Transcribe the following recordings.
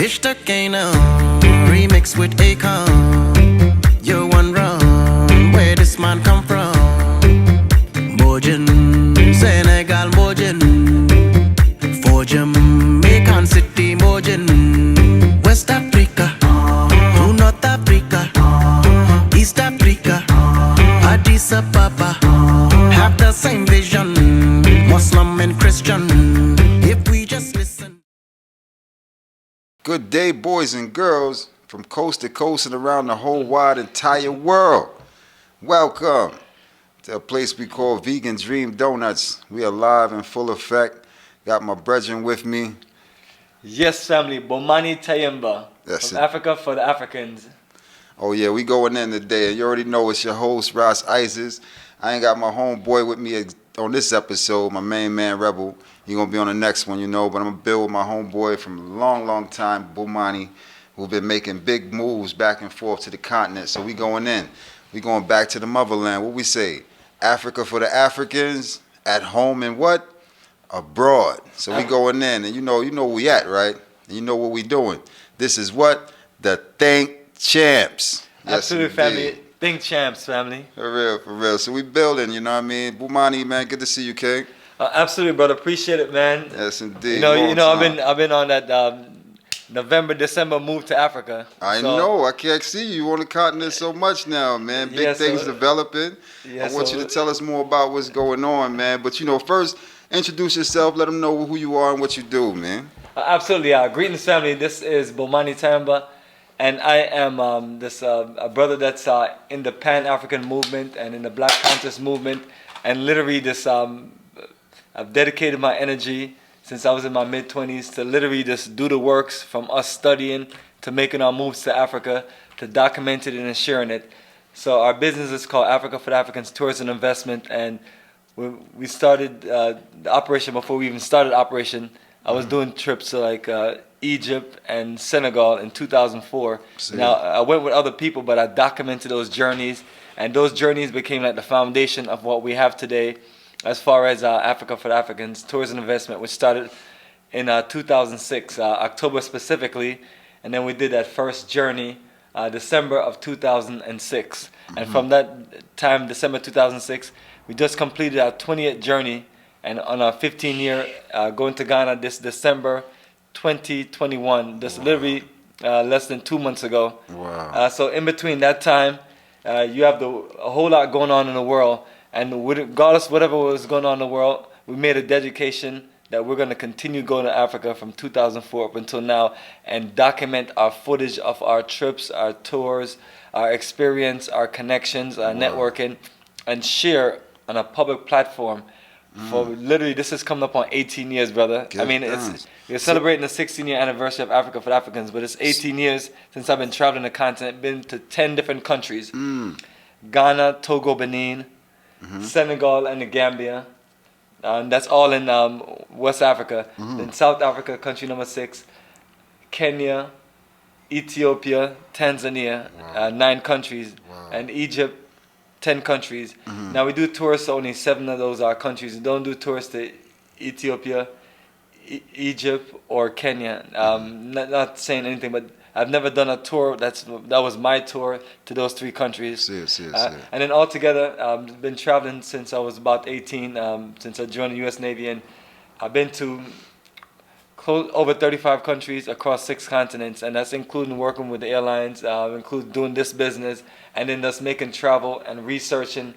Ishtakana, remix with Akon. You're one wrong, where this man come from? Bojin, Senegal Bojin. For Jamaican City Bojin. West Africa, to North Africa, East Africa, Addis Ababa. Have the same vision, Muslim and Christian. If we just listen. Good day, boys and girls, from coast to coast and around the whole wide entire world. Welcome to a place we call Vegan Dream Donuts. We are live in full effect. Got my brethren with me. Yes, family. Bomani Tamba. That's From it. Africa for the Africans. Oh yeah, we going in today. You already know it's your host, Ross Isis. I ain't got my homeboy with me on this episode, my main man, Rebel. He gonna be on the next one, you know, but I'm gonna build with my homeboy from a long, long time, Bomani, who've been making big moves back and forth to the continent. So we going in. We going back to the motherland. What we say? Africa for the Africans, at home and what? Abroad. So we going in, and you know where we at, right? And you know what we doing. This is what? The Think Champs. Yes, Absolute indeed. family. Think champs, family. For real, for real. So we building, you know what I mean? Bomani, man, good to see you, King. Absolutely, brother. Appreciate it, man. Yes, indeed. You know, Long I've been on that November, December move to Africa. I know. I can't see you on the continent so much now, man. Big things developing. I want you to tell us more about what's going on, man. But, first, introduce yourself. Let them know who you are and what you do, man. Absolutely. Greetings, family. This is Bomani Tamba, and I am a brother that's in the Pan-African movement and in the Black Panthers movement, and literally this I've dedicated my energy since I was in my mid-20s to literally just do the works, from us studying to making our moves to Africa to documenting it and sharing it. So our business is called Africa for the Africans Tourism Investment, and we started the operation before we even started operation. I was doing trips to like Egypt and Senegal in 2004. Now I went with other people, but I documented those journeys, and those journeys became like the foundation of what we have today, as far as Africa for the Africans Tourism Investment, which started in 2006, October specifically, and then we did that first journey December of 2006. And from that time, December 2006, we just completed our 20th journey, and on our 15-year going to Ghana this December 2021, just literally less than 2 months ago. Wow. So in between that time, you have a whole lot going on in the world, and regardless of whatever was going on in the world, we made a dedication that we're going to continue going to Africa from 2004 up until now and document our footage of our trips, our tours, our experience, our connections, our networking, and share on a public platform. For literally, this is coming up on 18 years, brother. We're celebrating the 16-year anniversary of Africa for the Africans, but it's 18 years since I've been traveling the continent, been to 10 different countries. Ghana, Togo, Benin, Senegal, and the Gambia. That's all in West Africa. Then South Africa, country number 6. Kenya, Ethiopia, Tanzania, 9 countries. And Egypt, 10 countries. Now we do tours to only 7 of those countries. We don't do tours to Ethiopia, Egypt, or Kenya. Not saying anything, but I've never done a tour that was my tour to those 3 countries. And then altogether, I've been traveling since I was about 18, since I joined the U.S. Navy, and I've been to over 35 countries across 6 continents, and that's including working with the airlines, including doing this business, and then just making travel and researching,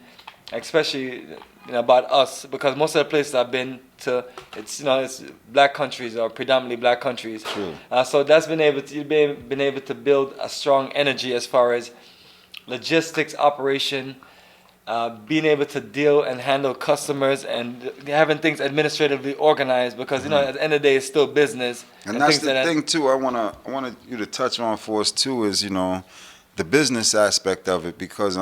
especially about us, because most of the places I've been to, it's black countries or predominantly black countries. True. So that's been able to build a strong energy as far as logistics, operation, being able to deal and handle customers, and having things administratively organized, because at the end of the day it's still business. And that's the thing too. I wanted you to touch on for us too is the business aspect of it, because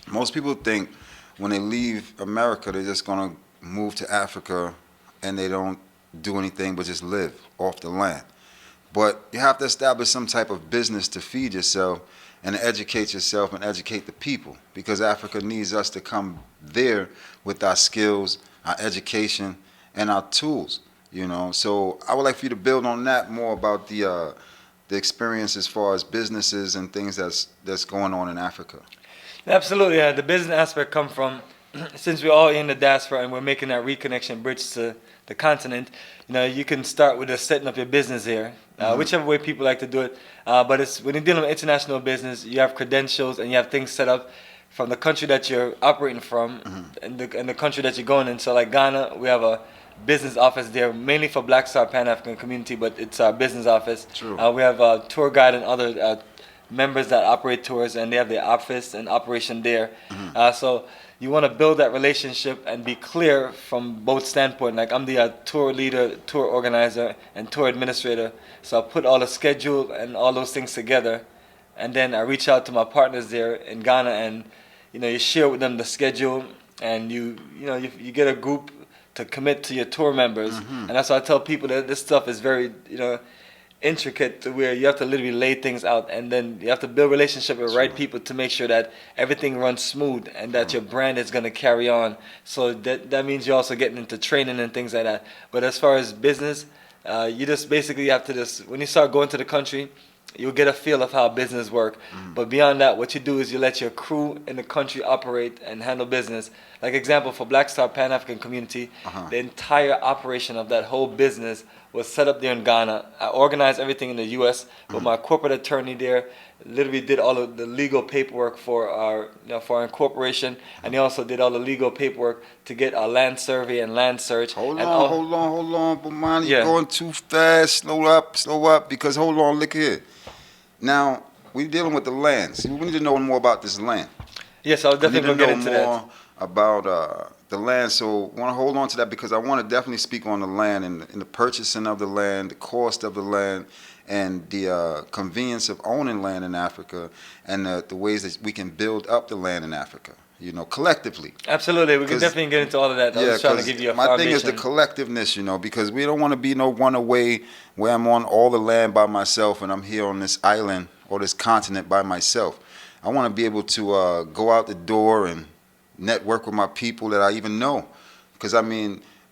most people think when they leave America they're just gonna move to Africa and they don't do anything but just live off the land. But you have to establish some type of business to feed yourself and to educate yourself and educate the people, because Africa needs us to come there with our skills, our education, and our tools. You know, so I would like for you to build on that more about the experience as far as businesses and things that's going on in Africa. Absolutely, the business aspect come from since we're all in the diaspora and we're making that reconnection bridge to the continent. You know, you can start with just setting up your business here, whichever way people like to do it. But it's when you're dealing with international business, you have credentials and you have things set up from the country that you're operating from and the country that you're going in. So like Ghana, we have a business office there, mainly for Black Star Pan-African community, but it's our business office. True. We have a tour guide and other members that operate tours, and they have their office and operation there. So you want to build that relationship and be clear from both standpoints. Like I'm the tour leader, tour organizer, and tour administrator. So I put all the schedule and all those things together, and then I reach out to my partners there in Ghana, and you share with them the schedule, and you get a group to commit to your tour members. And that's why I tell people that this stuff is very intricate, to where you have to literally lay things out, and then you have to build relationship with right people to make sure that everything runs smooth and that your brand is going to carry on. So that means you're also getting into training and things like that. But as far as business, you just basically have to when you start going to the country, you'll get a feel of how business work. But beyond that, what you do is you let your crew in the country operate and handle business. Like example, for Black Star Pan-African community, the entire operation of that whole business was set up there in Ghana. I organized everything in the U.S., but my corporate attorney there literally did all of the legal paperwork for our incorporation, and he also did all the legal paperwork to get our land survey and land search. Hold on, Bomani, you're going too fast. Slow up, because hold on, look here. Now, we're dealing with the land. See, we need to know more about this land. Yes, I'll definitely get into that. More about the land, so I want to hold on to that because I want to definitely speak on the land and the purchasing of the land, the cost of the land, and the convenience of owning land in Africa, and the ways that we can build up the land in Africa, collectively. Absolutely, we can definitely get into all of that. I was trying to give you a my foundation. thing is the collectiveness, because we don't want to be no runaway where I'm on all the land by myself and I'm here on this island or this continent by myself. I want to be able to go out the door and network with my people that I even know, because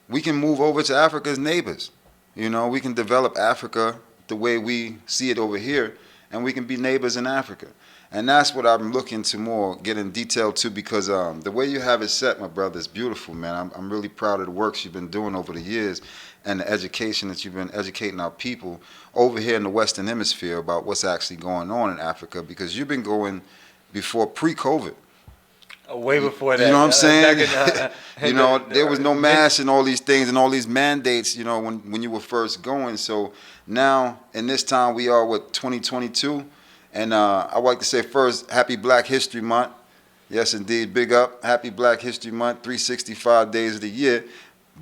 we can move over to Africa as neighbors. We can develop Africa the way we see it over here, and we can be neighbors in Africa. And that's what I'm looking to more get in detail to, because the way you have it set, my brother, is beautiful, man. I'm really proud of the works you've been doing over the years and the education that you've been educating our people over here in the Western Hemisphere about what's actually going on in Africa, because you've been going before pre-COVID. Way before that. You know what I'm saying? There was no mask and all these things and all these mandates, when you were first going. So now, in this time, we are, 2022? And I would like to say first, Happy Black History Month. Yes, indeed, big up. Happy Black History Month, 365 days of the year.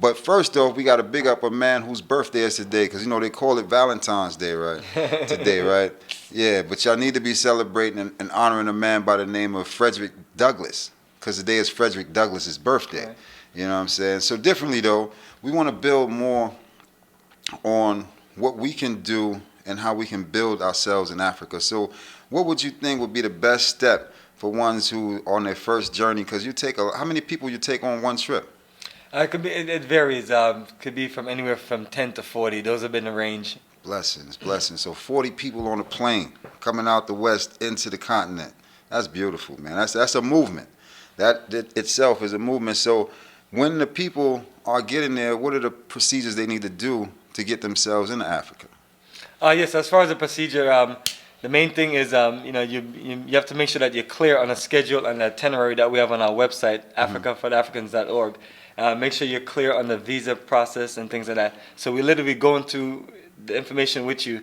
But first, though, we got to big up a man whose birthday is today, because, they call it Valentine's Day, right? Today, right? Yeah, but y'all need to be celebrating and honoring a man by the name of Frederick Douglass, because today is Frederick Douglass's birthday. Right. You know what I'm saying? So differently, though, we want to build more on what we can do and how we can build ourselves in Africa. So what would you think would be the best step for ones who are on their first journey? Because how many people you take on one trip? It varies. Could be from anywhere from 10 to 40. Those have been the range. Blessings. So 40 people on a plane coming out the West into the continent. That's beautiful, man. That's a movement. That itself is a movement. So when the people are getting there, what are the procedures they need to do to get themselves into Africa? Yes, as far as the procedure, the main thing is, you have to make sure that you're clear on a schedule and the itinerary that we have on our website, africafortheafricans.org. Make sure you're clear on the visa process and things like that. So we literally go into the information with you.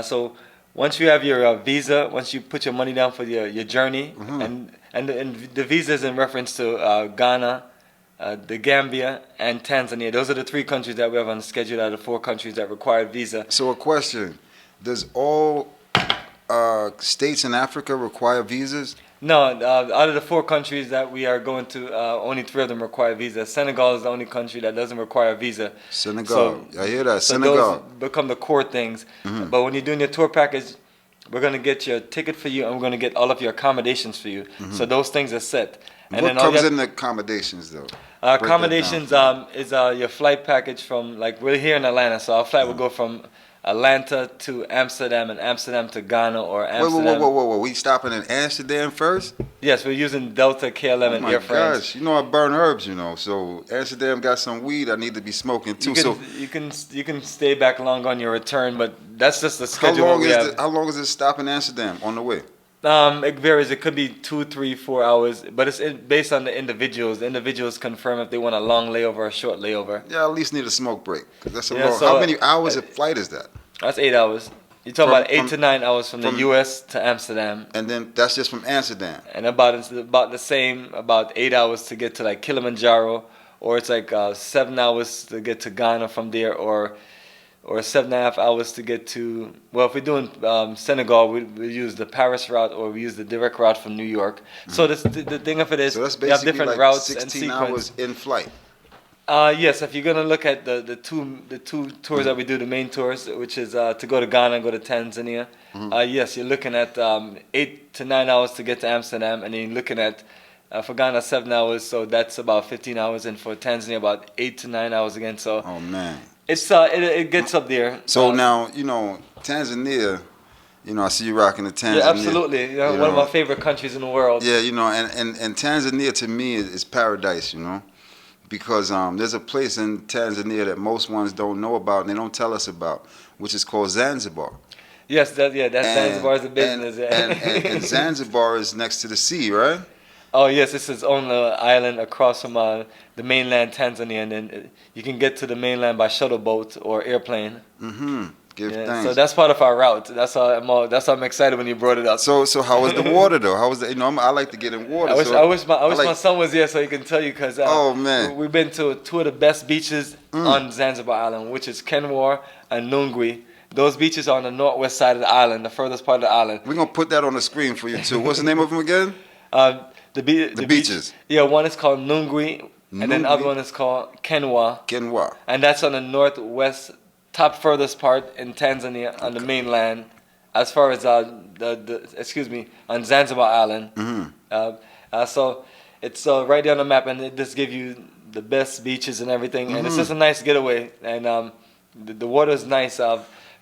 So once you have your visa, once you put your money down for your journey, and the visa is in reference to Ghana, the Gambia, and Tanzania. Those are the 3 countries that we have on the schedule out of 4 countries that require visa. So a question, does all states in Africa require visas? No, out of the 4 countries that we are going to, only 3 of them require visa. Senegal is the only country that doesn't require a visa. Senegal, I hear that. So Senegal. those become the core things. But when you're doing your tour package, we're going to get your ticket for you, and we're going to get all of your accommodations for you. So those things are set. And what then all comes you in the accommodations though? Break that down accommodations for me. is your flight package from, like, we're here in Atlanta, so our flight will go from Atlanta to Amsterdam and Amsterdam to Ghana or Wait, Amsterdam. whoa. We stopping in Amsterdam first? Yes, we're using Delta, KLM, Oh and my Air France. gosh! You know I burn herbs, you know. So Amsterdam got some weed I need to be smoking too. You can stay back long on your return, but that's just the How schedule long we is have. how long is it stop in Amsterdam on the way? It varies. It could be 2, 3, 4 hours, but it's based on the individuals. The individuals confirm if they want a long layover or a short layover. Yeah, I at least need a smoke break. 'Cause that's a Yeah, long. so, How many hours of flight is that? That's 8 hours. You're talking From- about 8 to 9 hours from the from- U.S. to Amsterdam, And then that's just from Amsterdam. and about the same, about 8 hours to get to like Kilimanjaro, or it's like 7 hours to get to Ghana from there, or 7.5 hours to get to. Well, if we're doing Senegal, we use the Paris route, or we use the direct route from New York. So the thing of it is, So that's we have basically different like routes and 16 sequence. hours in flight. Yes, if you're gonna look at the two tours that we do, the main tours, which is to go to Ghana and go to Tanzania. Yes, you're looking at 8 to 9 hours to get to Amsterdam, and then you're looking at for Ghana 7 hours, so that's about 15 hours, and for Tanzania about 8 to 9 hours again. So Oh man. it's it gets up there. So now you know Tanzania. You know I see you rocking the Tanzania. Yeah, absolutely. You know, one of my favorite countries in the world. Yeah, you know, and Tanzania to me is paradise. You know. Because there's a place in Tanzania that most ones don't know about and they don't tell us about, which is called Zanzibar. Yes, Zanzibar is a business. And Zanzibar is next to the sea, right? Oh yes, this is on the island across from the mainland Tanzania, and then you can get to the mainland by shuttle boat or airplane. Mm-hmm. Give Yeah, thanks. so that's part of our route. That's why I'm excited when you brought it up. So how was the water though? How was the? You know, I like to get in water. I wish like- my son was here so he can tell you, because Oh, man. we've been to two of the best beaches on Zanzibar Island, which is Kenwar and Nungwi. Those beaches are on the northwest side of the island, the furthest part of the island. We're gonna put that on the screen for you too. What's the name of them again? The beaches. Yeah, one is called Nungwi, and then the other Nungwi. one is called Kenwa, Kenwa. and that's on the northwest, top furthest part in Tanzania on the mainland, as far as on Zanzibar Island. So it's right there on the map, and it just gives you the best beaches and everything, and it's just a nice getaway, and the water is nice.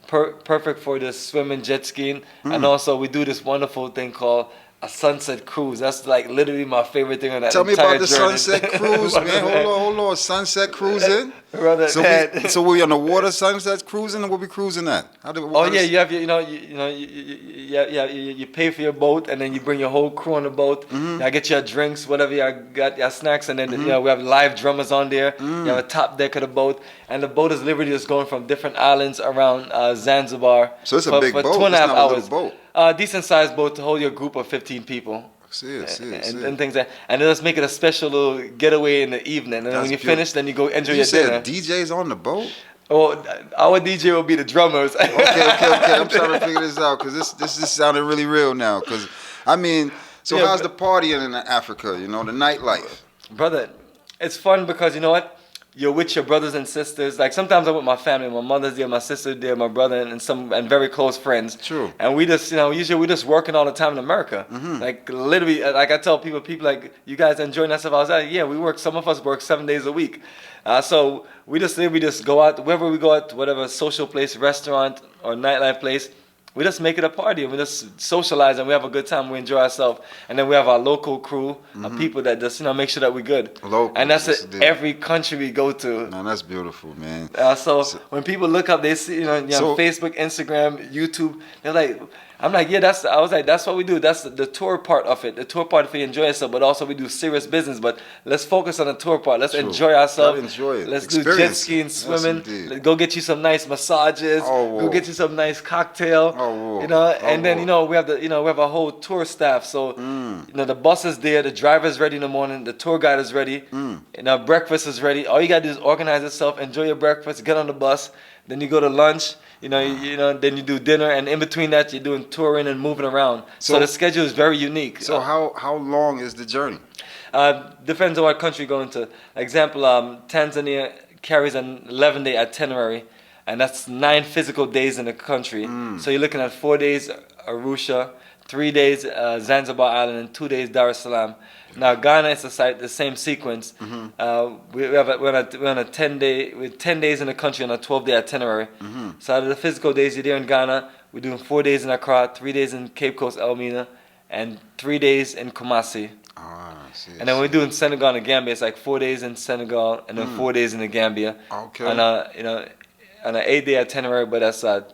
Perfect for the swimming, jet skiing, and also we do this wonderful thing called a sunset cruise. That's like literally my favorite thing on that Tell me entire about the journey. sunset cruise, man. Hold on. Sunset cruising. Brother, So we on the water sunset cruising, and what we cruising at? Oh yeah, you have you pay for your boat, and then you bring your whole crew on the boat. I get your drinks, whatever you got, your snacks, and then we have live drummers on there. You have a top deck of the boat, and the boat is literally just going from different islands around Zanzibar. So it's a big boat. 2.5 It's not a hours. little boat. Decent sized boat to hold your group of 15 people. See it. And things like, and then let's make it a special little getaway in the evening. And then That's when you beautiful. finish, then you go enjoy You your said dinner. DJs on the boat? Oh, our DJ will be the drummers. Okay. I'm trying to figure this out because this is sounding really real now. Because I mean, so Yeah, how's but- the partying in Africa? You know, the nightlife. Brother, it's fun because you know what? You're with your brothers and sisters. Like sometimes I'm with my family. My mother's there, my sister's there, my brother, and very close friends. True. And we just, usually we just working all the time in America. Like literally, like I tell people like, you guys enjoying that stuff? I was like, yeah, we work. Some of us work 7 days a week. So we just go out wherever we go out, whatever social place, restaurant or nightlife place. We just make it a party and we just socialize and we have a good time. We enjoy ourselves, and then we have our local crew of people that just make sure that we're good. Local, and that's yes, it. indeed. Every country we go to. Man, that's beautiful, man. So when people look up, they see on Facebook, Instagram, YouTube. They're like, I'm like, yeah, I was like, that's what we do. That's the tour part of it. The tour part if you enjoy yourself, but also we do serious business. But let's focus on the tour part. Let's enjoy ourselves. Gotta enjoy it. Let's do jet Experience skiing, it. Yes, swimming. indeed. Go get you some nice massages. Oh, Go whoa. get you some nice cocktail. Oh, whoa. And then we have we have a whole tour staff. So the bus is there, the driver's ready in the morning, the tour guide is ready, breakfast is ready. All you gotta do is organize yourself, enjoy your breakfast, get on the bus, then you go to lunch. Then you do dinner, and in between that, you're doing touring and moving around. So the schedule is very unique. So how long is the journey? Depends on what country you're going to. Example, Tanzania carries an 11-day itinerary, and that's 9 physical days in the country. So you're looking at 4 days Arusha, 3 days Zanzibar Island, and 2 days Dar es Salaam. Now Ghana is the same sequence. We're on a 10-day, with 10 days in the country on a 12-day itinerary. So out of the physical days you're there in Ghana, we're doing 4 days in Accra, 3 days in Cape Coast, Elmina, and 3 days in Kumasi. And then we're doing Senegal and Gambia. It's like 4 days in Senegal and then 4 days in the Gambia. Okay. On a on an 8-day itinerary, but that's on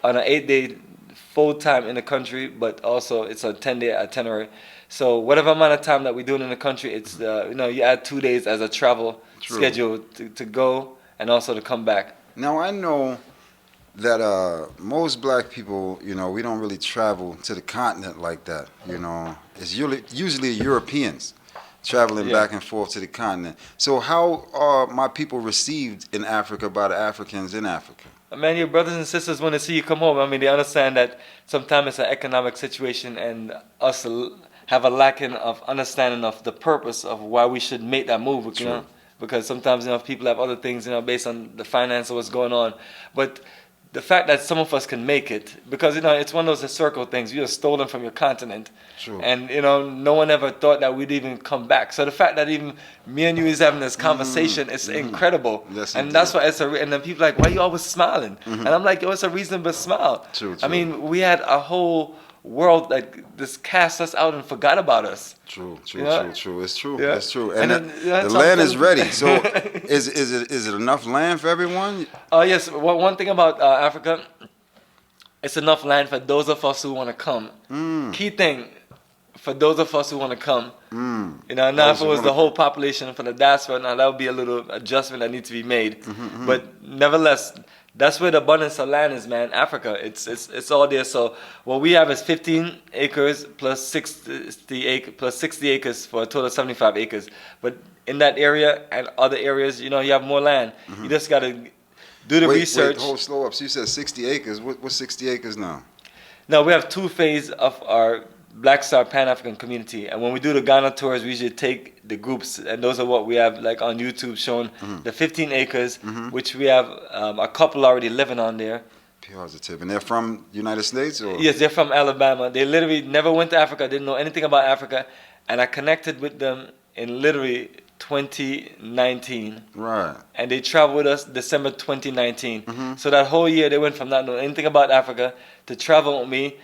an 8-day full time in the country, but also it's a 10-day itinerary. So whatever amount of time that we're doing in the country, it's you add 2 days as a travel schedule to go and also to come back. Now I know that most black people, we don't really travel to the continent like that. It's usually Europeans traveling back and forth to the continent. So how are my people received in Africa by the Africans in Africa? Man, your brothers and sisters want to see you come home. I mean, they understand that sometimes it's an economic situation and us have a lacking of understanding of the purpose of why we should make that move, because sometimes people have other things based on the finance of what's going on. But the fact that some of us can make it, because it's one of those historical things. You're stolen from your continent, and no one ever thought that we'd even come back. So the fact that even me and you is having this conversation is incredible. Yes, and that's why and then people are like, why are you always smiling? And I'm like, yo, it's a reason to smile. True. I mean, we had a whole world that just cast us out and forgot about us. True. It's true. Yeah. It's true. And then, the land is ready. So is it enough land for everyone? Yes. One thing about Africa, it's enough land for those of us who want to come. Key thing for those of us who want to come. Now if it was the whole population for the diaspora, now that would be a little adjustment that needs to be made. But nevertheless, that's where the abundance of land is, man. Africa, it's all there. So what we have is 15 acres plus 60 acres for a total of 75 acres. But in that area and other areas, you have more land. You just got to do the research. Wait, slow up. So you said 60 acres. What's 60 acres now? Now we have 2 phases of our Black Star Pan-African community, and when we do the Ghana tours, we usually take the groups, and those are what we have like on YouTube showing the 15 acres, which we have a couple already living on there. Positive. And they're from United States? Or? Yes, they're from Alabama. They literally never went to Africa, didn't know anything about Africa, and I connected with them in literally 2019. Right. And they traveled with us December 2019. So that whole year they went from not knowing anything about Africa to travel with me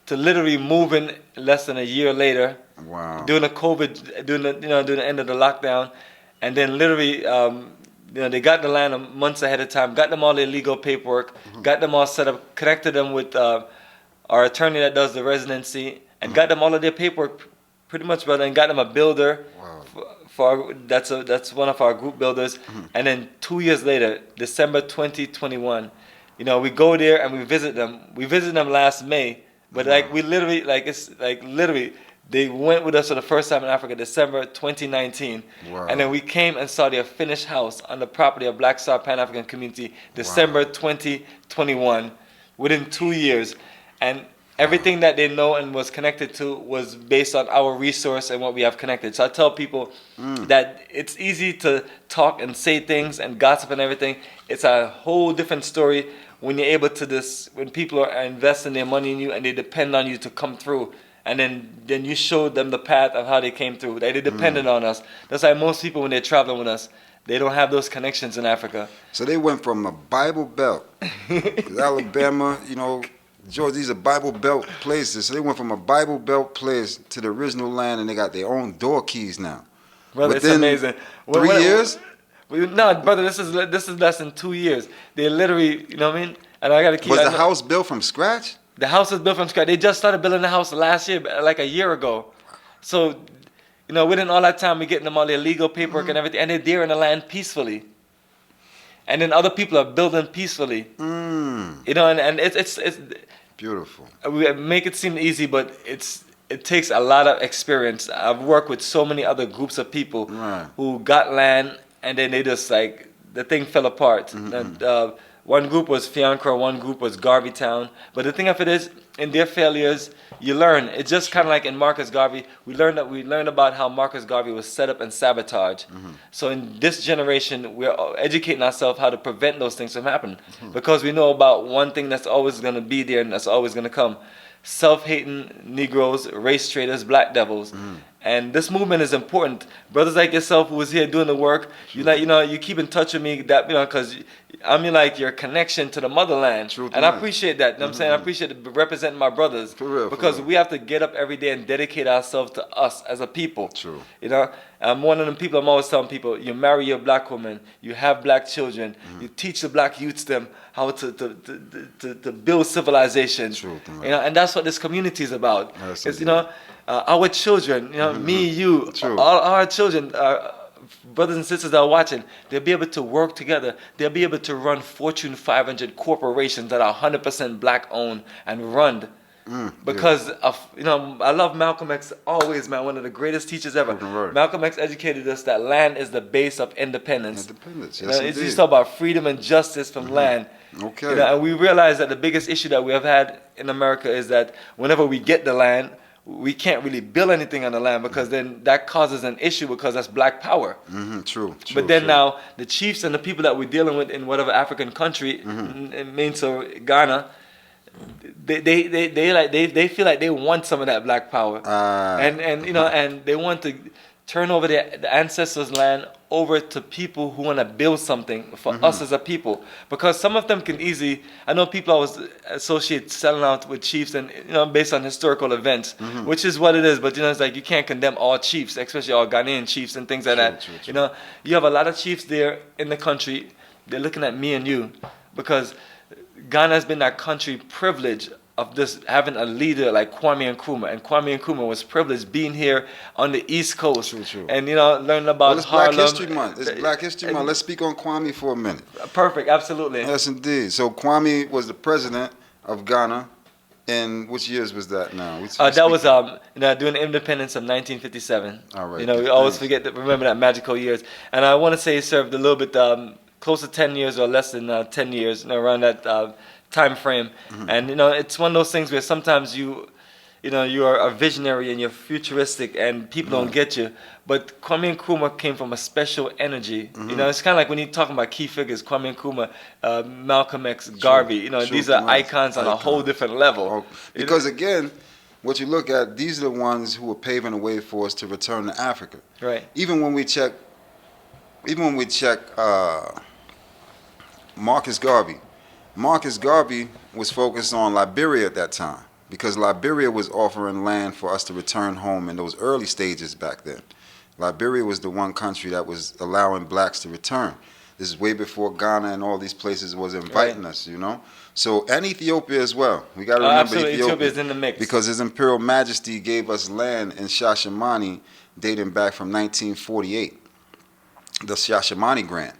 to literally moving less than a year later. Wow. During the COVID, during the end of the lockdown, and then literally, they got the land months ahead of time, got them all their legal paperwork, got them all set up, connected them with our attorney that does the residency, and got them all of their paperwork, pretty much, brother, and got them a builder. Wow. That's one of our group builders, and then 2 years later, December 2021, we go there and we visit them. We visited them last May. But we literally, they went with us for the first time in Africa, December 2019. Wow. And then we came and saw their finished house on the property of Black Star Pan-African Community, December 2021, within 2 years. And everything that they know and was connected to was based on our resource and what we have connected. So I tell people that it's easy to talk and say things and gossip and everything. It's a whole different story when you're able to when people are investing their money in you and they depend on you to come through, and then you show them the path of how they came through. They depended on us. That's why most people, when they're traveling with us, they don't have those connections in Africa. So they went from a Bible Belt, Alabama, Georgia, these are Bible Belt places. So they went from a Bible Belt place to the original land, and they got their own door keys now. Brother, it's amazing. 3 years? No, brother, this is less than 2 years. They literally, you know what I mean? And I gotta keep. Was the house built from scratch? The house was built from scratch. They just started building the house last year, like a year ago. So, within all that time, we're getting them all their legal paperwork and everything, and they're there in the land peacefully. And then other people are building peacefully. And it's beautiful. We make it seem easy, but it takes a lot of experience. I've worked with so many other groups of people who got land, and then they just the thing fell apart. One group was Fiancra, one group was Garvey Town. But the thing of it is, in their failures, you learn. It's just kind of like in Marcus Garvey. We learned about how Marcus Garvey was set up and sabotaged. So in this generation, we're educating ourselves how to prevent those things from happening, because we know about one thing that's always going to be there and that's always going to come. self-hating Negroes, race traitors, black devils. And this movement is important. Brothers like yourself who was here doing the work, you keep in touch with me that, because I'm like your connection to the motherland. Truth And I man. appreciate that. You know what I'm saying? I appreciate representing my brothers. For real, for because real. we have to get up every day and dedicate ourselves to us as a people. True. You know, I'm one of them people. I'm always telling people: you marry your black woman, you have black children, you teach the black youths them how to build civilization. True, man. You know, and that's what this community is about. Yes, It's, indeed. our children. You know, me, you, True. all our children. Brothers and sisters that are watching, they'll be able to work together. They'll be able to run Fortune 500 corporations that are 100% black owned and run. Because of, I love Malcolm X always, man. One of the greatest teachers ever. Right. Malcolm X educated us that land is the base of independence. Independence, You yes, know, it's indeed. just about freedom and justice from land. Okay. You know, and we realize that the biggest issue that we have had in America is that whenever we get the land, we can't really build anything on the land, because then that causes an issue, because that's black power. True. But then true. now the chiefs and the people that we're dealing with in whatever African country, it means so Ghana, they feel like they want some of that black power, and they want to turn over the ancestors' land over to people who want to build something for us as a people. Because some of them can easily, I know people always associate selling out with chiefs, and based on historical events, which is what it is. But it's like you can't condemn all chiefs, especially all Ghanaian chiefs and things like that. True. You have a lot of chiefs there in the country. They're looking at me and you, because Ghana has been that country privileged of just having a leader like Kwame Nkrumah. And Kwame Nkrumah was privileged being here on the East Coast. True. And, learning about Well, it's Harlem. Black History Month. It's Black History Month. Let's speak on Kwame for a minute. Perfect, absolutely. Yes, indeed. So Kwame was the president of Ghana. In which years was that now? That was during the independence of 1957. All right. We always remember that magical years. And I want to say he served a little bit close to 10 years or less than 10 years, around that time frame. And it's one of those things where sometimes you are a visionary and you're futuristic and people don't get you. But Kwame Nkrumah came from a special energy. It's kind of like when you're talking about key figures: Kwame Nkrumah, Malcolm X, Garvey. These are icons on a whole different level. Because again, what you look at, these are the ones who are paving the way for us to return to Africa. Right. Even when we check Marcus Garvey. Marcus Garvey was focused on Liberia at that time, because Liberia was offering land for us to return home in those early stages back then. Liberia was the one country that was allowing blacks to return. This is way before Ghana and all these places was inviting us, So, and Ethiopia as well. We got to remember absolutely. Ethiopia is in the mix. because His Imperial Majesty gave us land in Shashamani dating back from 1948, the Shashamani Grant.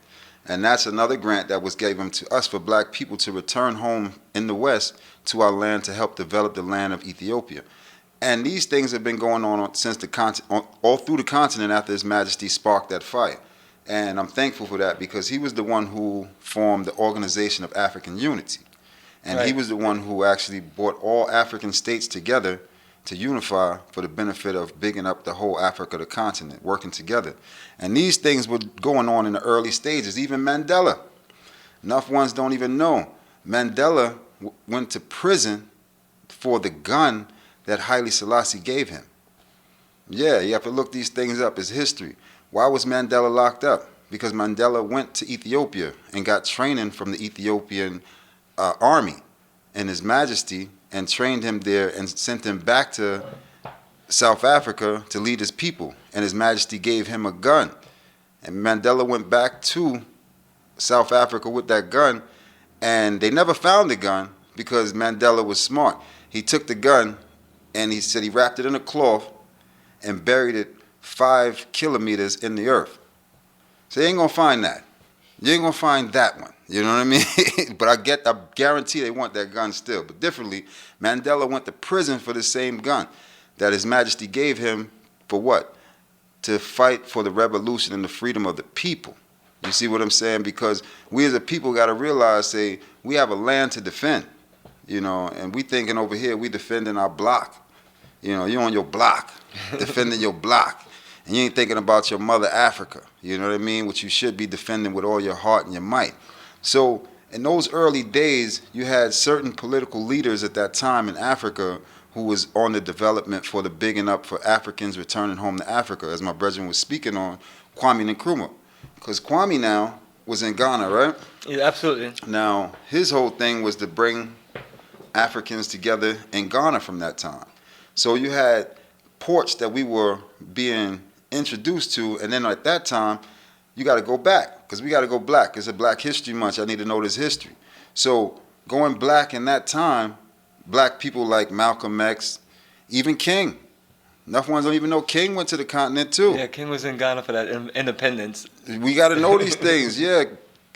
And that's another grant that was given to us for black people to return home in the West to our land to help develop the land of Ethiopia. And these things have been going on since all through the continent after His Majesty sparked that fire. And I'm thankful for that, because he was the one who formed the Organization of African Unity. And he was the one who actually brought all African states together to unify for the benefit of bigging up the whole Africa, the continent, working together. And these things were going on in the early stages. Even Mandela. Enough ones don't even know. Mandela went to prison for the gun that Haile Selassie gave him. Yeah, you have to look these things up. It's history. Why was Mandela locked up? Because Mandela went to Ethiopia and got training from the Ethiopian army and His Majesty, and trained him there and sent him back to South Africa to lead his people. And His Majesty gave him a gun. And Mandela went back to South Africa with that gun, and they never found the gun because Mandela was smart. He took the gun and he said he wrapped it in a cloth and buried it 5 kilometers in the earth. So you ain't gonna find that. You ain't gonna find that one. You know what I mean? But I guarantee they want that gun still. But differently, Mandela went to prison for the same gun that His Majesty gave him for what? To fight for the revolution and the freedom of the people. You see what I'm saying? Because we as a people got to realize, say, we have a land to defend, and we thinking over here we defending our block. You're on your block, defending your block. And you ain't thinking about your mother Africa. You know what I mean? Which you should be defending with all your heart and your might. So in those early days, you had certain political leaders at that time in Africa who was on the development for the bigging up for Africans returning home to Africa, as my brethren was speaking on, Kwame Nkrumah. Because Kwame now was in Ghana, right? Yeah, absolutely. Now, his whole thing was to bring Africans together in Ghana from that time. So you had ports that we were being introduced to, and then at that time, you got to go back, because we got to go black. It's a Black History Month. I need to know this history. So going black in that time, black people like Malcolm X, even King. Enough ones don't even know King went to the continent too. Yeah, King was in Ghana for that independence. We got to know these things. Yeah,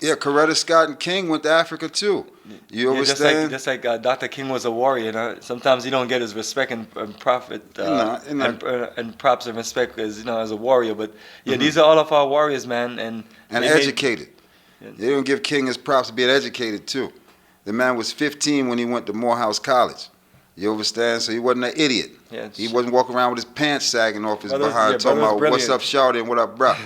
Coretta Scott and King went to Africa too. You understand? Just like Dr. King was a warrior. You know? Sometimes you don't get his respect and profit and props and respect as as a warrior. But yeah, these are all of our warriors, man, and educated. They don't give King his props for being educated too. The man was 15 when he went to Morehouse College. You understand? So he wasn't an idiot. Yeah, he wasn't walking around with his pants sagging off his behind talking about what's up, shawty, and what up, bruh.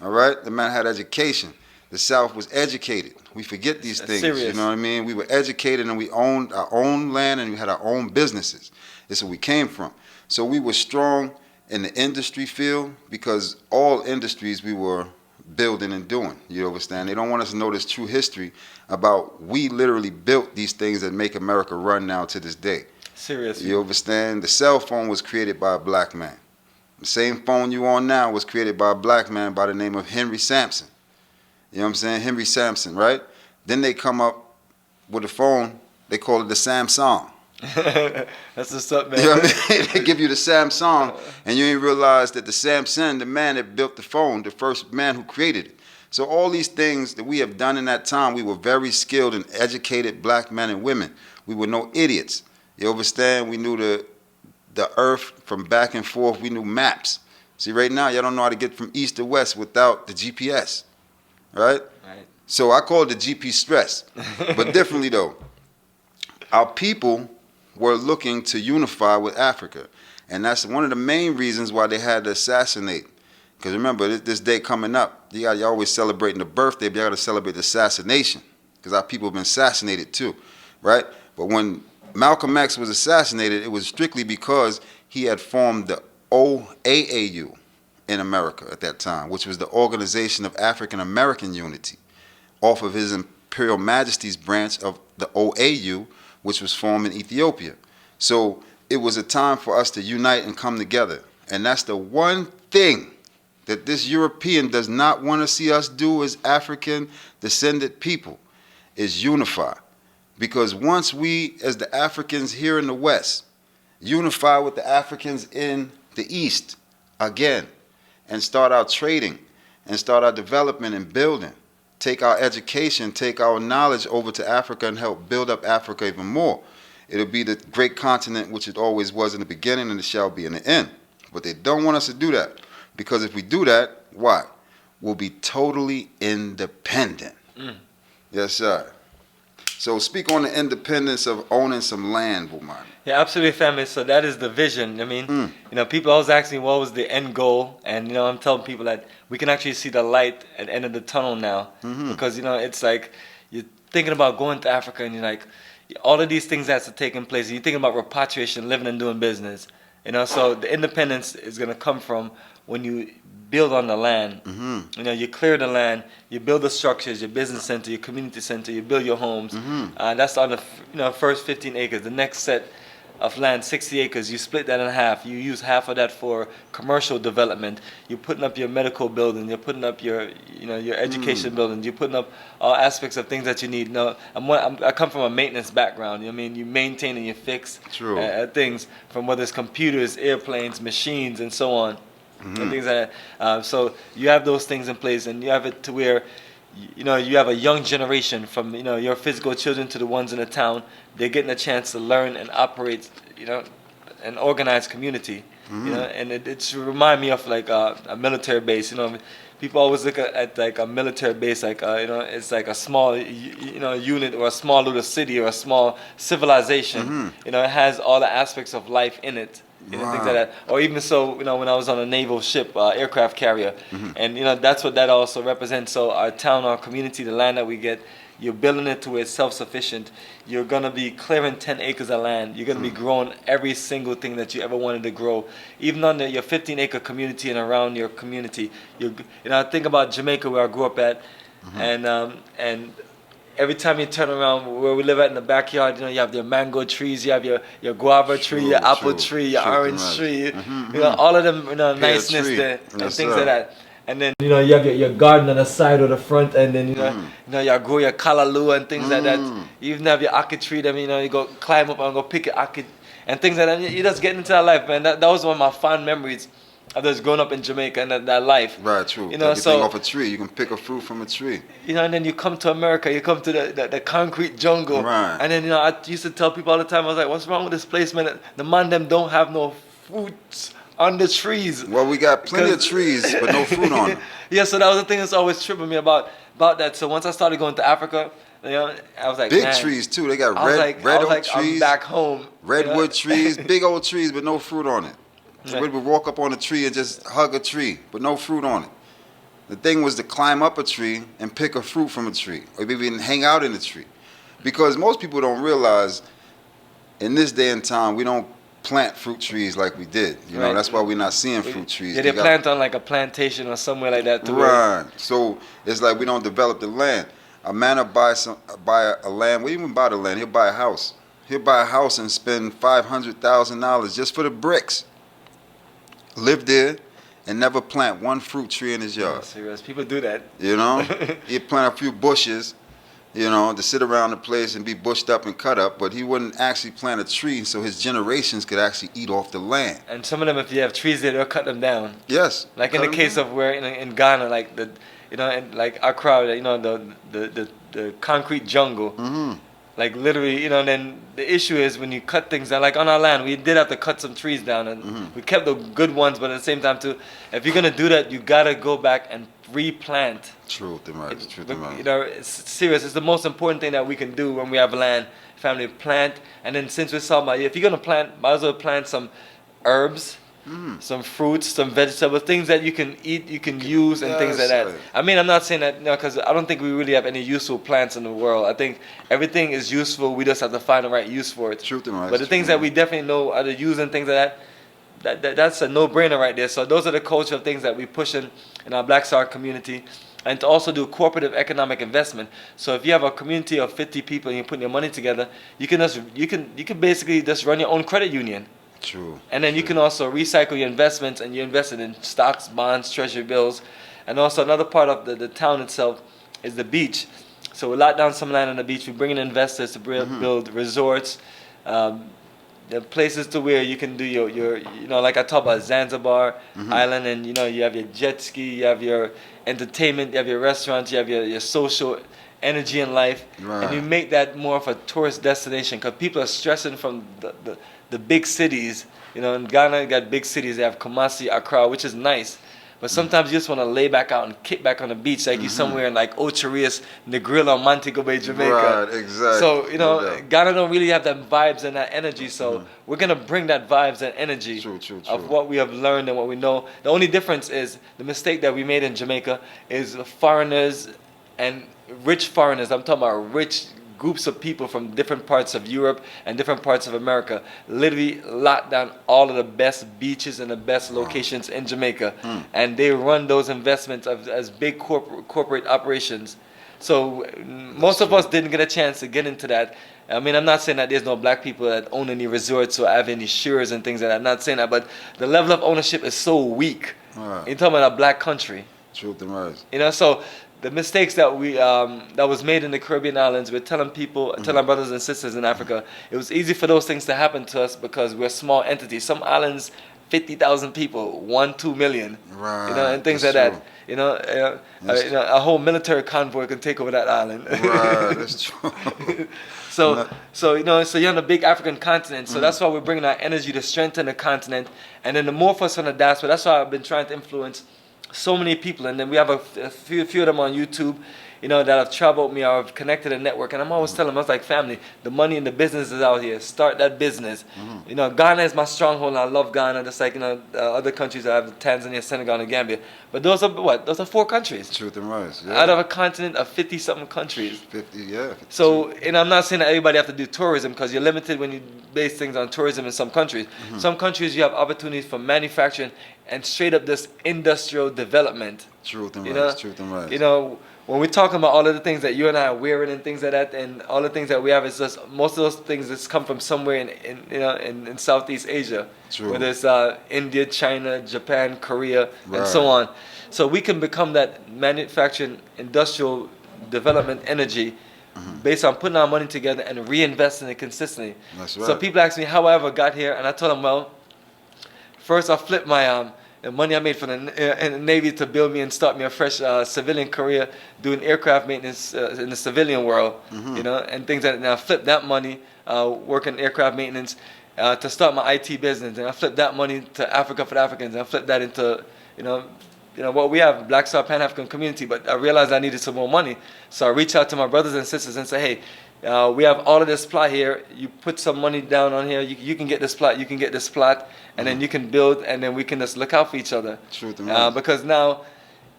All right? The man had education. The South was educated. We forget these things. Serious. You know what I mean? We were educated and we owned our own land and we had our own businesses. That's where we came from. So we were strong in the industry field because all industries we were building and doing. You understand? They don't want us to know this true history about we literally built these things that make America run now to this day. Seriously. You understand? The cell phone was created by a black man. The same phone you on now was created by a black man by the name of Henry Sampson. You know what I'm saying? Henry Sampson, right? Then they come up with a phone, they call it the Samsung. That's what's up, man. You know what I mean? They give you the Samsung, and you ain't realize that the Samson, the man that built the phone, the first man who created it. So all these things that we have done in that time, we were very skilled and educated black men and women. We were no idiots. You understand? We knew the earth from back and forth. We knew maps. See, right now, y'all don't know how to get from east to west without the GPS, right? Right. So I call it the GP stress, but differently though. Our people were looking to unify with Africa, and that's one of the main reasons why they had to assassinate. Because remember, this day coming up, you always celebrating the birthday, but you got to celebrate the assassination, because our people have been assassinated too, right? But when Malcolm X was assassinated, it was strictly because he had formed the OAAU in America at that time, which was the Organization of African American Unity, off of His Imperial Majesty's branch of the OAU, which was formed in Ethiopia. So it was a time for us to unite and come together. And that's the one thing that this European does not want to see us do as African descended people, is unify. Because once we, as the Africans here in the West, unify with the Africans in the East again, and start our trading, and start our development and building, take our education, take our knowledge over to Africa and help build up Africa even more. It'll be the great continent which it always was in the beginning, and it shall be in the end. But they don't want us to do that, because if we do that, why? We'll be totally independent. Yes, sir. So speak on the independence of owning some land, Bomani. Yeah, absolutely, family. So that is the vision. I mean, people always ask me what was the end goal, and I'm telling people that we can actually see the light at the end of the tunnel now, because it's like you're thinking about going to Africa, and you're like, all of these things that's taking place. And you're thinking about repatriation, living and doing business. So the independence is gonna come from when you build on the land. You clear the land, you build the structures, your business center, your community center, you build your homes. That's on the first 15 acres. The next set of land, 60 acres, you split that in half. You use half of that for commercial development. You're putting up your medical building. You're putting up your education buildings. You're putting up all aspects of things that you need. I come from a maintenance background. You maintain and you fix things, from whether it's computers, airplanes, machines, and so on. And things like that. So you have those things in place, and you have it to where you have a young generation, from your physical children to the ones in the town. They're getting a chance to learn and operate an organized community. And it remind me of like a military base. People always look at like a military base like it's like a small unit, or a small little city, or a small civilization. It has all the aspects of life in it. things like that. Or even so, when I was on a naval ship, aircraft carrier, and that's what that also represents. So our town, our community, the land that we get, you're building it to where it's self-sufficient. You're gonna be clearing 10 acres of land. You're gonna be growing every single thing that you ever wanted to grow, even on your 15-acre community and around your community. I think about Jamaica, where I grew up at, and every time you turn around where we live at in the backyard, you have your mango trees, you have your guava tree, your apple tree, your orange tree, all of them, niceness there and things like that. And then you have your garden on the side or the front, and then you grow your callaloo and things like that. You even have your orchid tree. You go climb up and go pick your orchid and things like that. You just get into that life, man. That was one of my fond memories of just growing up in Jamaica and that life. Right, true. Everything off a tree. You can pick a fruit from a tree. And then you come to America, you come to the concrete jungle. Right. And then, I used to tell people all the time, I was like, what's wrong with this place, man? The man them don't have no fruits on the trees. Well, we got plenty of trees, but no fruit on them. Yeah, so that was the thing that's always tripping me about that. So once I started going to Africa, I was like, big trees too. They got red oak trees. I'm back home. Redwood trees, big old trees, but no fruit on it. So we would walk up on a tree and just hug a tree, but no fruit on it. The thing was to climb up a tree and pick a fruit from a tree, or maybe even hang out in the tree. Because most people don't realize in this day and time, we don't plant fruit trees like we did. That's why we're not seeing fruit trees. Yeah, they plant on like a plantation or somewhere like that. Right. So it's like we don't develop the land. A man will buy a land. We even buy the land. He'll buy a house. He'll buy a house and spend $500,000 just for the bricks. Live there and never plant one fruit tree in his yard. Serious. People do that. He'd plant a few bushes, to sit around the place and be bushed up and cut up, but he wouldn't actually plant a tree so his generations could actually eat off the land. And some of them, if you have trees there, they'll cut them down. Yes. Like in the case of where in Ghana, like and like Accra, the concrete jungle. Like literally, then the issue is when you cut things down, like on our land, we did have to cut some trees down, and we kept the good ones, but at the same time too, if you're gonna do that, you gotta go back and replant. Truth and right. It's serious. It's the most important thing that we can do when we have land. Family, plant, and then since we're talking about, if you're gonna plant, might as well plant some herbs, some fruits, some vegetables, things that you can eat, you can use, and things like that. I mean, I'm not saying that, because I don't think we really have any useful plants in the world. I think everything is useful. We just have to find the right use for it. Truth and right. But the things that we definitely know how to use and things like that, that's a no-brainer right there. So those are the culture of things that we push in our Black Star community. And to also do cooperative economic investment. So if you have a community of 50 people and you're putting your money together, you can basically just run your own credit union. True. And then you can also recycle your investments, and you invest it in stocks, bonds, treasury bills. And also another part of the town itself is the beach. So we lock down some land on the beach. We bring in investors to build resorts, the places to where you can do your like I talked about Zanzibar island, and you have your jet ski, you have your entertainment, you have your restaurants, you have your social energy in life, and you make that more of a tourist destination, because people are stressing from the big cities. In Ghana, you got big cities. They have Kumasi, Accra, which is nice. But sometimes you just want to lay back out and kick back on the beach, like you're somewhere in like Ocho Rios, Negril, or Montego Bay, Jamaica. Right, exactly. So, Ghana don't really have that vibes and that energy. So we're going to bring that vibes and energy of what we have learned and what we know. The only difference is the mistake that we made in Jamaica is foreigners and rich foreigners. I'm talking about rich groups of people from different parts of Europe and different parts of America literally locked down all of the best beaches and the best locations in Jamaica. And they run those investments as big corporate operations. So most of us didn't get a chance to get into that. I mean, I'm not saying that there's no black people that own any resorts or have any shores and things like that. I'm not saying that, but the level of ownership is so weak. You're talking about a black country. Truth and right. So the mistakes that that was made in the Caribbean islands, we're telling people, telling our brothers and sisters in Africa, it was easy for those things to happen to us because we're small entities. Some islands, 50,000 people, 1-2 million, and things like that. A whole military convoy can take over that island. Right, that's true. So you're on the big African continent. So that's why we're bringing our energy to strengthen the continent. And then the more of us on the diaspora, that's why I've been trying to influence so many people. And then we have a few of them on YouTube. that have traveled me or have connected a network. And I'm always telling them, I was like, family, the money and the business is out here. Start that business. Ghana is my stronghold, and I love Ghana, just like, other countries. I have Tanzania, Senegal, and Gambia. But those are what? Those are 4 countries. Truth and rights. Yeah. Out of a continent of 50-something countries. 50, yeah. 52. So, and I'm not saying that everybody have to do tourism, because you're limited when you base things on tourism in some countries. Some countries you have opportunities for manufacturing and straight up this industrial development. Truth and rights. Truth and rights. When we're talking about all of the things that you and I are wearing and things like that, and all the things that we have, it's just most of those things that's come from somewhere in Southeast Asia. True. Whether it's India, China, Japan, Korea, and so on. So we can become that manufacturing industrial development energy based on putting our money together and reinvesting it consistently. That's right. So people ask me how I ever got here, and I told them, well, first I flipped my the money I made from the Navy to build me and start me a fresh civilian career doing aircraft maintenance in the civilian world, and things like that. Now I flipped that money working aircraft maintenance to start my IT business, and I flipped that money to Africa for the Africans, and I flipped that into what we have, Black Star Pan-African community. But I realized I needed some more money, so I reached out to my brothers and sisters and said, hey, we have all of this plot here. You put some money down on here. You can get this plot. You can get this plot, and then you can build, and then we can just look out for each other. Because now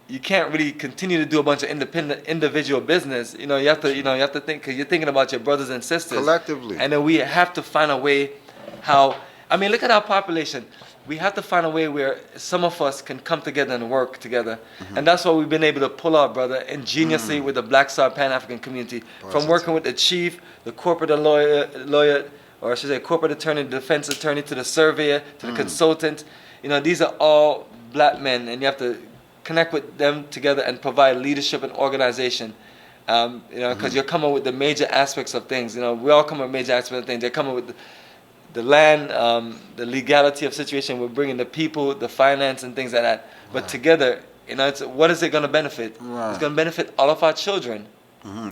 you can't really continue to do a bunch of independent individual business. You have to think, because you're thinking about your brothers and sisters collectively, and then we have to find a way how. I mean, look at our population. We have to find a way where some of us can come together and work together. And that's what we've been able to pull out, brother, ingeniously with the Black Star Pan-African community. From working with the chief, the corporate lawyer, or I should say corporate attorney, the defense attorney, to the surveyor, to the consultant. These are all black men, and you have to connect with them together and provide leadership and organization. Because you're coming with the major aspects of things. We all come with major aspects of things. They're coming with the land, the legality of situation. We're bringing the people, the finance, and things like that. But together, what is it going to benefit? It's going to benefit all of our children.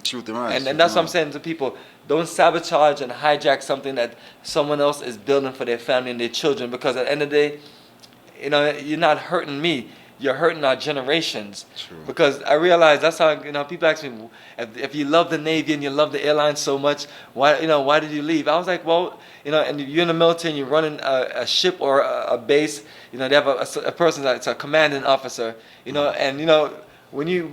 Truth and rights. And that's what I'm saying to people. Don't sabotage and hijack something that someone else is building for their family and their children. Because at the end of the day, you're not hurting me. You're hurting our generations. True. Because I realize that's how people ask me, if you love the Navy and you love the airlines so much, why did you leave? I was like, well, and you're in the military and you're running a ship or a base. They have a person that's a commanding officer. When you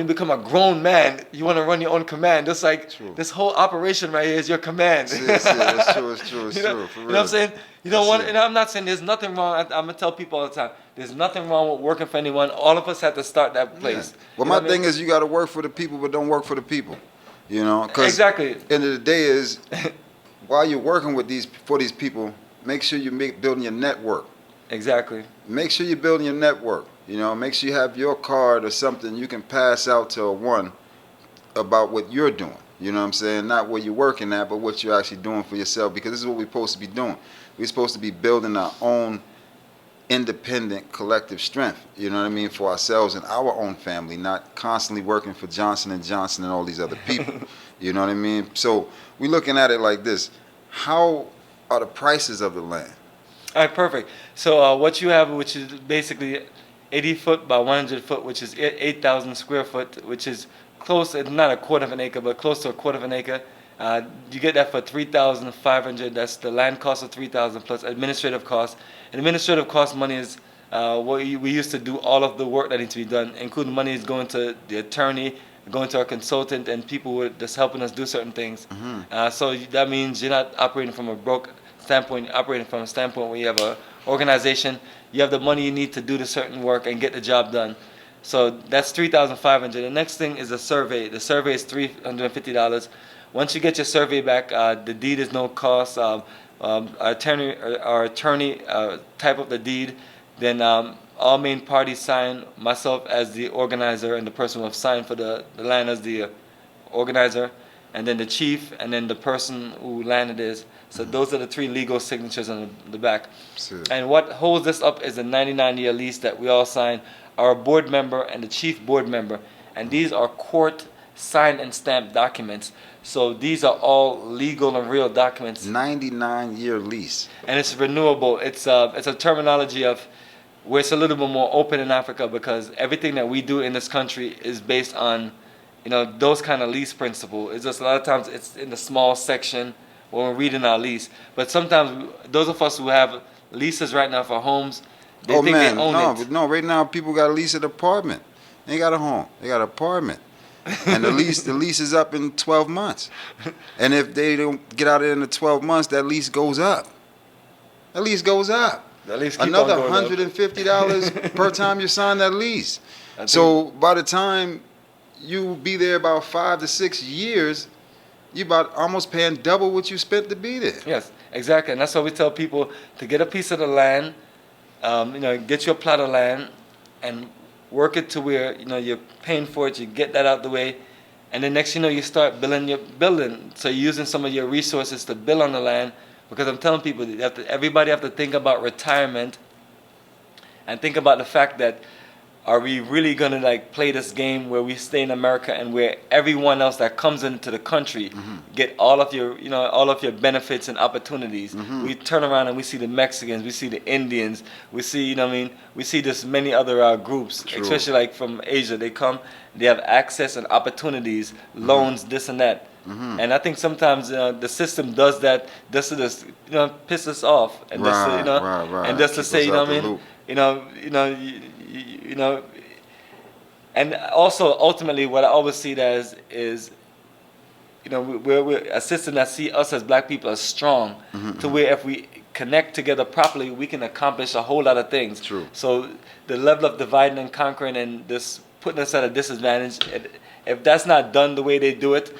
become a grown man, you want to run your own command. Just like this whole operation right here is your command. It's true. It's true. You know what I'm saying? And I'm not saying there's nothing wrong. I'm gonna tell people all the time, there's nothing wrong with working for anyone. All of us have to start that place. Yeah. Well, my thing is, you got to work for the people, but don't work for the people. Cause exactly. End of the day is, while you're working with for these people, make sure you're building your network. Exactly. Make sure you're building your network. Make sure you have your card or something you can pass out to one about what you're doing. You know what I'm saying? Not where you're working at, but what you're actually doing for yourself. Because this is what we're supposed to be doing. We're supposed to be building our own independent collective strength. You know what I mean? For ourselves and our own family, not constantly working for Johnson & Johnson and all these other people. You know what I mean? So we're looking at it like this. How are the prices of the land? All right, perfect. So what you have, which is basically 80 foot by 100 foot, which is 8,000 square foot, which is close, not a quarter of an acre, but close to a quarter of an acre. You get that for $3,500. That's the land cost of $3,000 plus administrative costs. And administrative cost money is what we used to do all of the work that needs to be done, including money is going to the attorney, going to our consultant, and people who are just helping us do certain things. So that means you're not operating from a broke standpoint, you're operating from a standpoint where you have an organization, you have the money you need to do the certain work and get the job done. So that's $3,500. The next thing is a survey. The survey is $350. Once you get your survey back, the deed is no cost. Our attorney type up the deed. Then all main parties sign. Myself as the organizer and the person who have signed for the land as the organizer, and then the chief, and then the person who landed is. So those are the 3 legal signatures on the back. And what holds this up is a 99-year lease that we all sign. Our board member and the chief board member, and these are court signed and stamped documents. So these are all legal and real documents. 99-year lease. And it's renewable. It's a terminology of where it's a little bit more open in Africa, because everything that we do in this country is based on those kind of lease principle. It's just a lot of times it's in the small section when we're reading our lease. But sometimes those of us who have leases right now for homes, they think they own it. No, right now people got to lease an apartment. They ain't got a home. They got an apartment. And the lease is up in 12 months. And if they don't get out of it in the 12 months, that lease goes up. That lease goes up. Another $150 per time you sign that lease. So by the time you be there about 5 to 6 years, you about almost paying double what you spent to be there. Yes, exactly. And that's why we tell people to get a piece of the land, get you a plot of land and work it to where you're paying for it. You get that out the way, and then next you start building. So you're using some of your resources to build on the land. Because I'm telling people, everybody have to think about retirement, and think about the fact that are we really gonna play this game where we stay in America and where everyone else that comes into the country get all of your benefits and opportunities. We turn around and we see the Mexicans, we see the Indians, we see we see this many other groups, especially from Asia. They come, they have access and opportunities, loans, this and that. And I think sometimes the system does that just to just piss us off and and just to say and also ultimately what I always see it as is we're a system that see us as black people as strong to where if we connect together properly we can accomplish a whole lot of things. True. So the level of dividing and conquering and this putting us at a disadvantage, if that's not done the way they do it,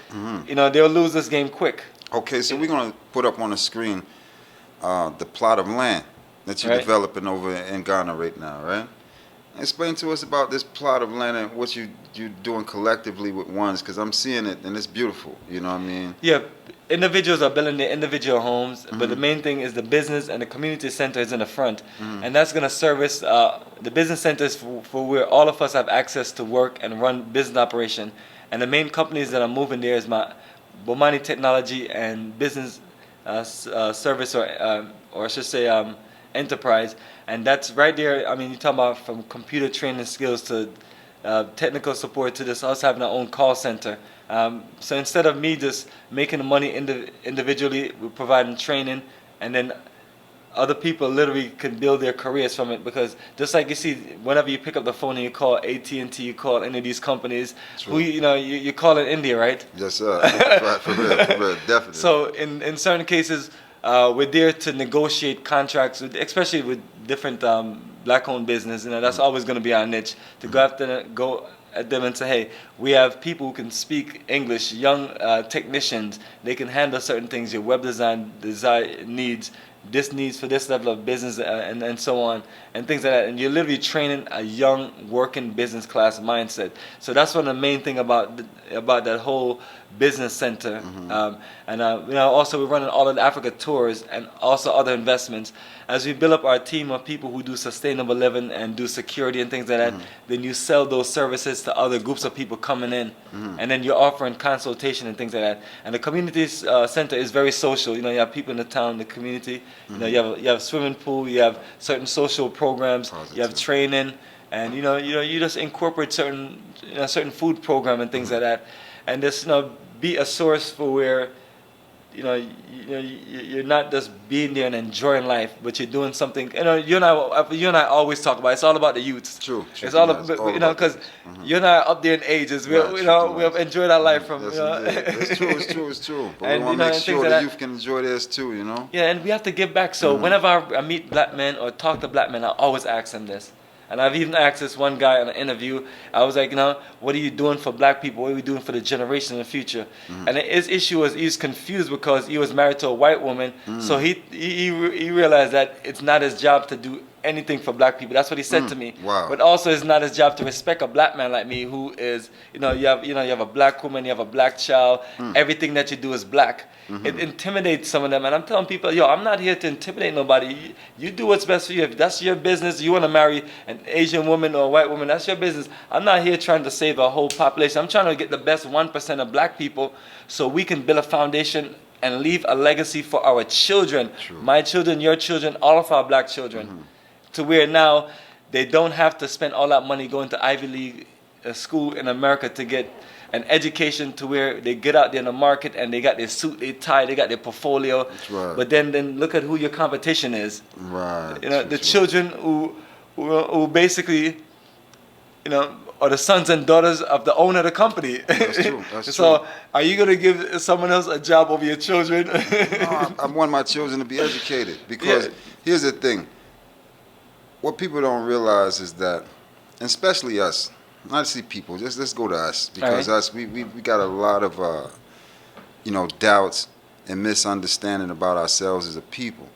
they'll lose this game quick. Okay, so we're going to put up on the screen the plot of land that you're developing over in Ghana right now, right? Explain to us about this plot of land and what you're doing collectively with ones, because I'm seeing it and it's beautiful, you know what I mean? Yeah, individuals are building their individual homes, but the main thing is the business and the community center is in the front. And that's going to service the business centers for where all of us have access to work and run business operation. And the main companies that are moving there is my Bomani Technology and Business Service, or I should say enterprise. And that's right there. I mean, you're talking about from computer training skills to technical support to this us having our own call center. So instead of me just making the money individually, we're providing training, and then other people literally can build their careers from it. Because just like you see, whenever you pick up the phone and you call AT&T, you call any of these companies, who you call in India, right? Yes, sir. For real, definitely. So in certain cases, we're there to negotiate contracts, especially with different black-owned business. That's always going to be our niche, to go at them and say, hey, we have people who can speak English, young technicians. They can handle certain things, your web design needs, this needs for this level of business, and so on, and things like that. And you're literally training a young working business class mindset. So that's one of the main thing about that whole business center. Also we're running all of the Africa tours and also other investments. As we build up our team of people who do sustainable living and do security and things like that, then you sell those services to other groups of people coming in, and then you're offering consultation and things like that. And the community center is very social. You have people in the town, the community. You have swimming pool, you have certain social programs, you have training, and you just incorporate certain food program and things like that, and just be a source for where you're not just being there and enjoying life, but you're doing something. You and I always talk about it's all about the youth. True. It's all about because you and I are up there in ages. We have enjoyed our life from. It's true. But and, we want to make sure the youth can enjoy theirs too. Yeah, and we have to give back. So whenever I meet black men or talk to black men, I always ask them this. And I've even asked this one guy in an interview, I was like, what are you doing for black people? What are we doing for the generation in the future? And his issue was he was confused because he was married to a white woman. So he realized that it's not his job to do anything for black people. That's what he said to me. Wow. But also it's not his job to respect a black man like me who is, you have a black woman, you have a black child, everything that you do is black. It intimidates some of them, and I'm telling people, I'm not here to intimidate nobody. You do what's best for you. If that's your business, you want to marry an Asian woman or a white woman, that's your business. I'm not here trying to save a whole population. I'm trying to get the best 1% of black people so we can build a foundation and leave a legacy for our children. True. My children, your children, all of our black children. To where now they don't have to spend all that money going to Ivy League a school in America to get an education to where they get out there in the market and they got their suit, they tie, they got their portfolio. That's right. But then look at who your competition is. Right. You know, the That's children who basically, you know, are the sons and daughters of the owner of the company. That's true. That's So true. are you gonna give someone else a job over your children? No, I want my children to be educated because here's the thing. What people don't realize is that, and especially us, not see people, just let's go to us because All right. us, we got a lot of, doubts and misunderstanding about ourselves as a people.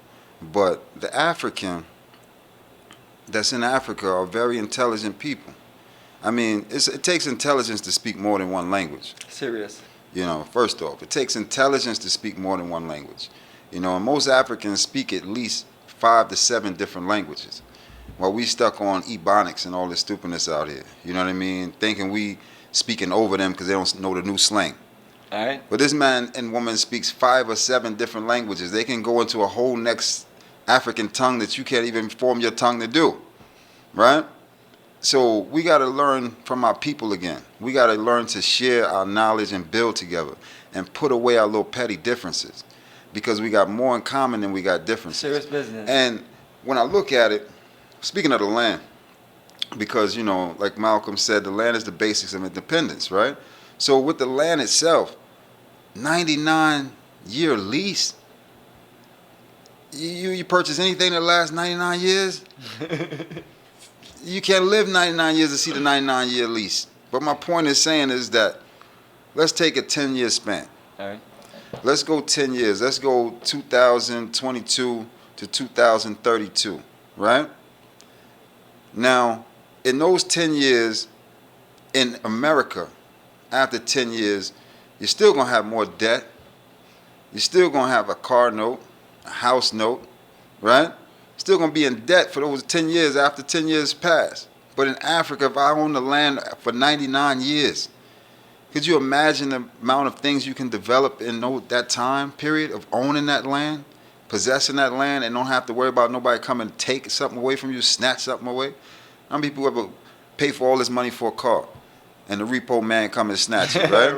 But the African that's in Africa are very intelligent people. I mean, it takes intelligence to speak more than one language. Serious. You know, first off, it takes intelligence to speak more than one language. You know, and most Africans speak at least 5 to 7 different languages. While we stuck on ebonics and all this stupidness out here. You know what I mean? Thinking we speaking over them because they don't know the new slang. All right. But this man and woman speaks 5 or 7 different languages. They can go into a whole next African tongue that you can't even form your tongue to do. Right? So we got to learn from our people again. We got to learn to share our knowledge and build together and put away our little petty differences because we got more in common than we got differences. Serious business. And when I look at it, speaking of the land, because, you know, like Malcolm said, the land is the basics of independence, right? So with the land itself, 99-year lease, you purchase anything that lasts 99 years? You can't live 99 years to see the 99-year lease. But my point is saying is that let's take a 10-year span. All right. Let's go 10 years. Let's go 2022 to 2032, right? Now, in those 10 years in America, after 10 years, you're still going to have more debt. You're still going to have a car note, a house note, right? Still going to be in debt for those 10 years after 10 years pass. But in Africa, if I own the land for 99 years, could you imagine the amount of things you can develop in that time period of owning that land, possessing that land, and don't have to worry about nobody coming to take something away from you, snatch something away? How many people ever pay for all this money for a car, and the repo man come and snatch it, right?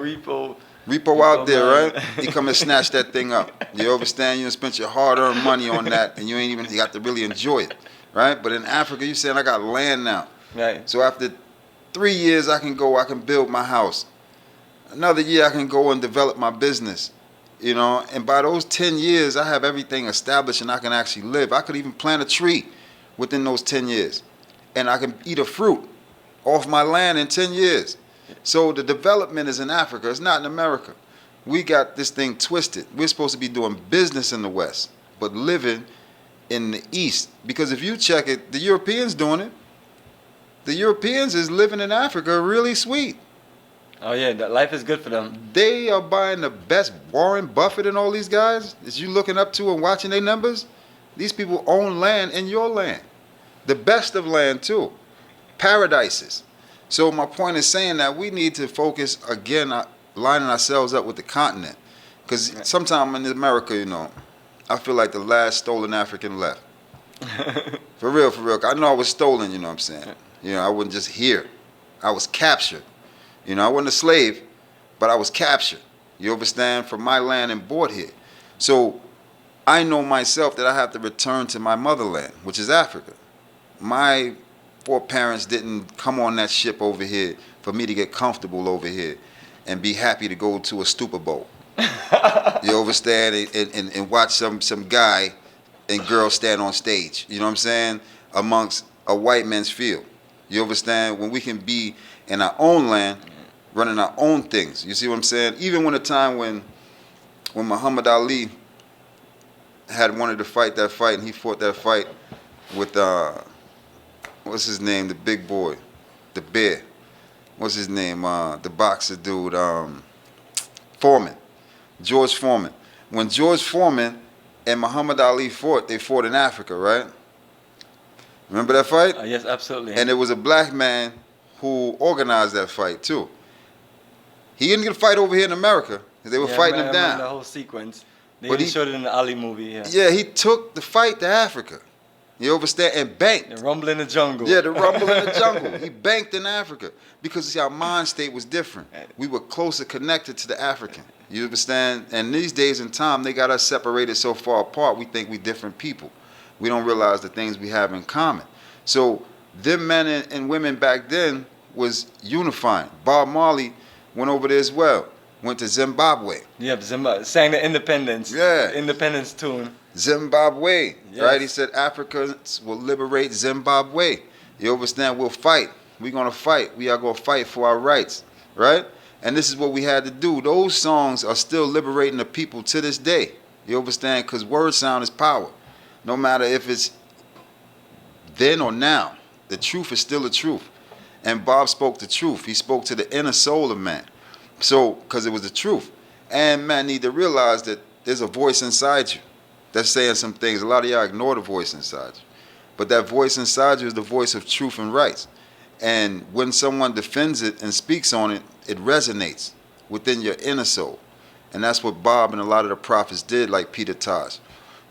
Repo out there, man. right? He come and snatch that thing up. You understand? You spent your hard-earned money on that, and you ain't even got to really enjoy it, right? But in Africa, you saying I got land now. Right. So after 3 years, I can build my house. Another year, I can go and develop my business, you know. And by those 10 years, I have everything established, and I can actually live. I could even plant a tree within those 10 years, and I can eat a fruit off my land in 10 years. So the development is in Africa. It's not in America. We got this thing twisted. We're supposed to be doing business in the West, but living in the East. Because if you check it, the Europeans doing it. The Europeans is living in Africa really sweet. Oh yeah, that life is good for them. They are buying the best. Warren Buffett and all these guys that you looking up to and watching their numbers. These people own land in your land. The best of land too. Paradises. So my point is saying that we need to focus again, lining ourselves up with the continent. Because sometime in America, you know, I feel like the last stolen African left. For real, for real. I know I was stolen, you know what I'm saying? You know, I wasn't just here. I was captured. You know, I wasn't a slave, but I was captured. You understand? From my land and brought here. So I know myself that I have to return to my motherland, which is Africa. My foreparents didn't come on that ship over here for me to get comfortable over here and be happy to go to a stupor bowl. You understand? And watch some guy and girl stand on stage. You know what I'm saying? Amongst a white man's field. You understand? When we can be in our own land, running our own things. You see what I'm saying? Even when a time when Muhammad Ali had wanted to fight that fight, and he fought that fight with what's his name? The big boy, the bear. What's his name? The boxer dude, Foreman, George Foreman. When George Foreman and Muhammad Ali fought, they fought in Africa, right? Remember that fight? Yes, absolutely. And it was a black man who organized that fight too. He didn't get a fight over here in America because they were fighting him down. The whole sequence. They But even he- showed it in the Ali movie. Yeah. Yeah, he took the fight to Africa. You understand? And banked. The rumble in the jungle. Yeah, the rumble in the jungle. He banked in Africa because see, our mind state was different. We were closer connected to the African. You understand? And these days and time, they got us separated so far apart, we think we different people. We don't realize the things we have in common. So them men and women back then was unifying. Bob Marley went over there as well. Went to Zimbabwe. Yep, Zimbabwe. Sang the independence. Yeah. Independence tune. Zimbabwe. Yes. Right? He said Africans will liberate Zimbabwe. You understand? We'll fight. We're going to fight. We are going to fight for our rights. Right? And this is what we had to do. Those songs are still liberating the people to this day. You understand? Because word sound is power. No matter if it's then or now, the truth is still the truth. And Bob spoke the truth. He spoke to the inner soul of man. So, because it was the truth. And man need to realize that there's a voice inside you that's saying some things. A lot of y'all ignore the voice inside you. But that voice inside you is the voice of truth and rights. And when someone defends it and speaks on it, it resonates within your inner soul. And that's what Bob and a lot of the prophets did, like Peter Tosh.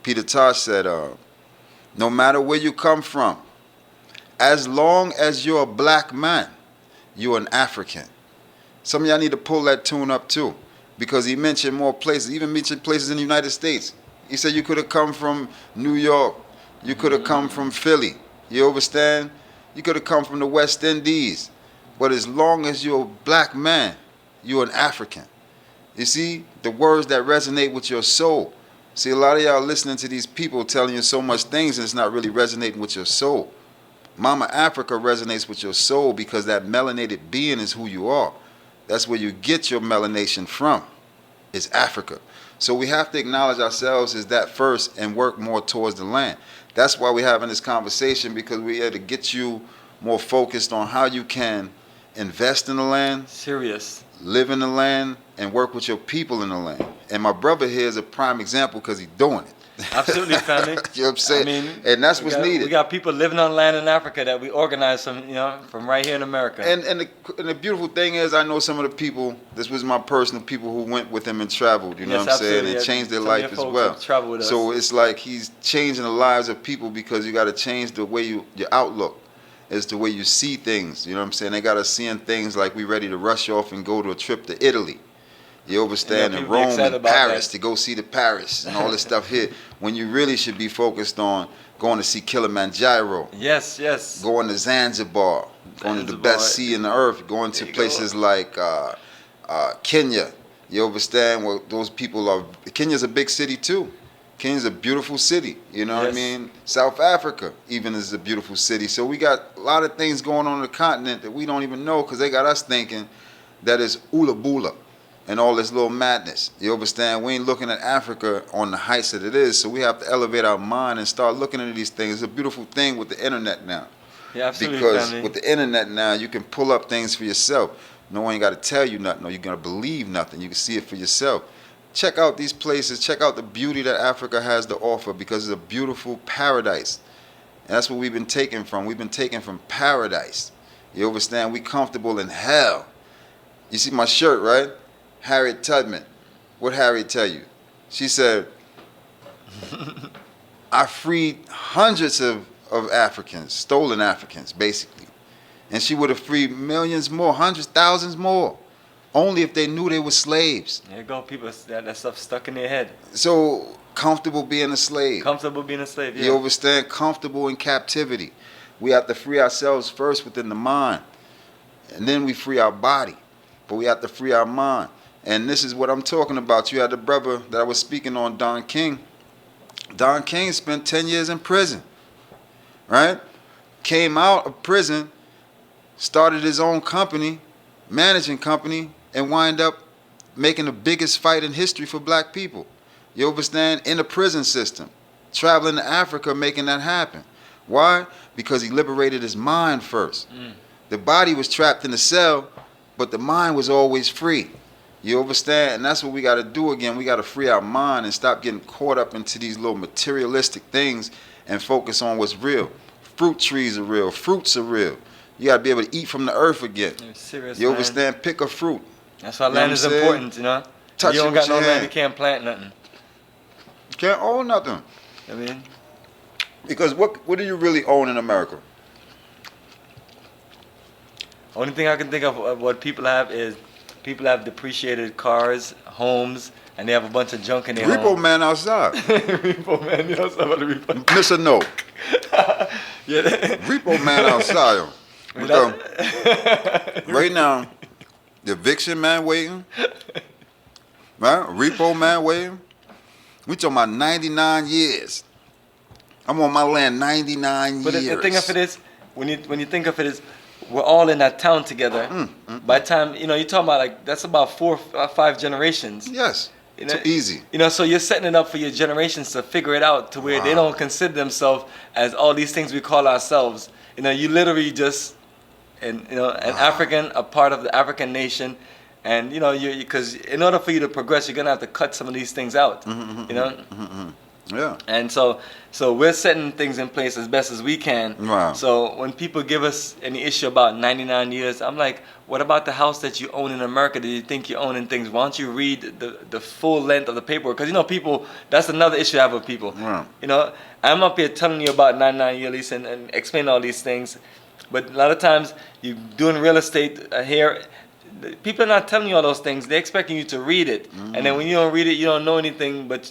Peter Tosh said, no matter where you come from, as long as you're a black man, you're an African. Some of y'all need to pull that tune up too, because he mentioned more places, even mentioned places in the United States. He said you could have come from New York, you could have come from Philly, you understand? You could have come from the West Indies. But as long as you're a black man, you're an African. You see, the words that resonate with your soul. See, a lot of y'all listening to these people telling you so much things and it's not really resonating with your soul. Mama Africa resonates with your soul because that melanated being is who you are. That's where you get your melanation from. It's Africa. So we have to acknowledge ourselves as that first and work more towards the land. That's why we're having this conversation, because we're here to get you more focused on how you can invest in the land. Serious. Live in the land and work with your people in the land. And my brother here is a prime example because he's doing it. Absolutely, family. You know what I'm saying? I mean, and that's what's needed. We got people living on land in Africa that we organize from right here in America. And the beautiful thing is, I know some of the people, this was my personal people who went with him and traveled, you know what I'm saying, and changed their life as well. So it's like he's changing the lives of people, because you got to change the way your outlook is the way you see things, you know what I'm saying? They got us seeing things like we ready to rush off and go to a trip to Italy. You understand? In Rome and Paris, to go see the Paris and all this stuff here, when you really should be focused on going to see Kilimanjaro. Yes, yes. Going to Zanzibar, going to the best sea in the earth, going to places like Kenya. You understand? Well, those people are. Kenya's a big city too. Kenya's a beautiful city. You know what I mean? South Africa even is a beautiful city. So we got a lot of things going on the continent that we don't even know, because they got us thinking that it's Ula Bula and all this little madness. You understand? We ain't looking at Africa on the heights that it is, so we have to elevate our mind and start looking at these things. It's a beautiful thing with the internet now. Yeah, absolutely. Because with the internet now, you can pull up things for yourself. No one ain't got to tell you nothing, or you're going to believe nothing. You can see it for yourself. Check out these places. Check out the beauty that Africa has to offer, because it's a beautiful paradise. And that's what we've been taken from. We've been taken from paradise. You understand? We comfortable in hell. You see my shirt, right? Harriet Tubman. What Harriet tell you? She said, I freed hundreds of Africans, stolen Africans, basically. And she would have freed millions more, hundreds, thousands more, only if they knew they were slaves. There you go, people, that stuff stuck in their head. So, comfortable being a slave. Comfortable being a slave, yeah. You understand? Comfortable in captivity. We have to free ourselves first within the mind. And then we free our body. But we have to free our mind. And this is what I'm talking about. You had the brother that I was speaking on, Don King. Don King spent 10 years in prison, right? Came out of prison, started his own company, managing company, and wind up making the biggest fight in history for black people. You understand? In the prison system. Traveling to Africa, making that happen. Why? Because he liberated his mind first. The body was trapped in the cell, but the mind was always free. You understand? And that's what we got to do again. We got to free our mind and stop getting caught up into these little materialistic things and focus on what's real. Fruit trees are real. Fruits are real. You got to be able to eat from the earth again. Serious, you man. understand? Pick a fruit. That's why land is important, you know? Touch you don't it got with no your land, hand. you can't plant nothing. You can't own nothing. I mean, Because what do you really own in America? Only thing I can think of what people have is people have depreciated cars, homes, and they have a bunch of junk in their Repo home. man outside. Repo man, you know somebody repo. Mr. No. Yeah. Repo man outside. Because right now, the eviction man waiting. Right? Repo man waiting. We talking about 99 years. I'm on my land 99 But years. the thing of it is, when you think of it is, we're all in that town together. By the time, you know, you're talking about like, that's about 4 or 5 generations. Yes. You know, Too easy. You know, so you're setting it up for your generations to figure it out to where they don't consider themselves as all these things we call ourselves. You know, you literally just, an African, a part of the African nation. And, you know, because in order for you to progress, you're going to have to cut some of these things out, you know? Yeah. And so we're setting things in place as best as we can. Wow. So when people give us any issue about 99 years, I'm like, what about the house that you own in America that you think you're owning things? Why don't you read the full length of the paperwork? Because, you know, people, that's another issue I have with people. Wow. You know, I'm up here telling you about 99-year lease and explaining all these things. But a lot of times, you're doing real estate here, people are not telling you all those things. They're expecting you to read it, and then when you don't read it, you don't know anything. But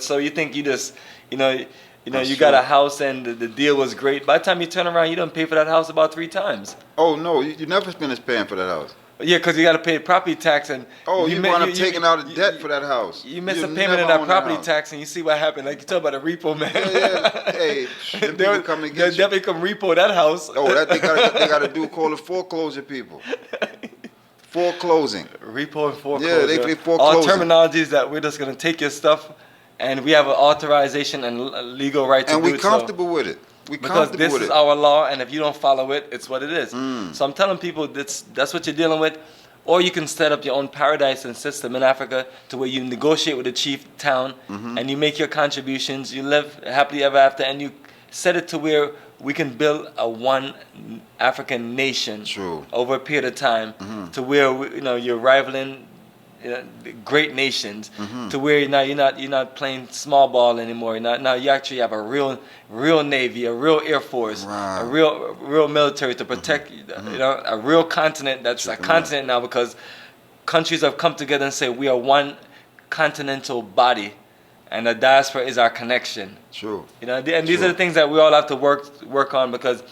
so you think you just, you got a house and the deal was great. By the time you turn around, you don't pay for that house about 3 times. Oh no, you never finished paying for that house. Yeah, because you got to pay property tax and. You wound up taking out a debt for that house. You miss a payment of that property tax, and you see what happened. Like you talk about a repo man. Yeah. Hey, people come and get you. They'll come repo that house. Oh, that they got to do call it foreclosure people. Foreclosing. Repo and foreclosure. Yeah, they foreclosing. All terminologies that we're just gonna take your stuff, and we have an authorization and legal right to do it. And we're comfortable with it. Because this is our law, and if you don't follow it, it's what it is. So I'm telling people that's what you're dealing with. Or you can set up your own paradise and system in Africa to where you negotiate with the chief town, and you make your contributions. You live happily ever after, and you set it to where we can build a one African nation over a period of time to where you're rivaling great nations to where you're not playing small ball anymore. Now you actually have a real navy, a real air force, a real military to protect a real continent that's a continent now, because countries have come together and say we are one continental body. And the diaspora is our connection. True. And these are the things that we all have to work on, because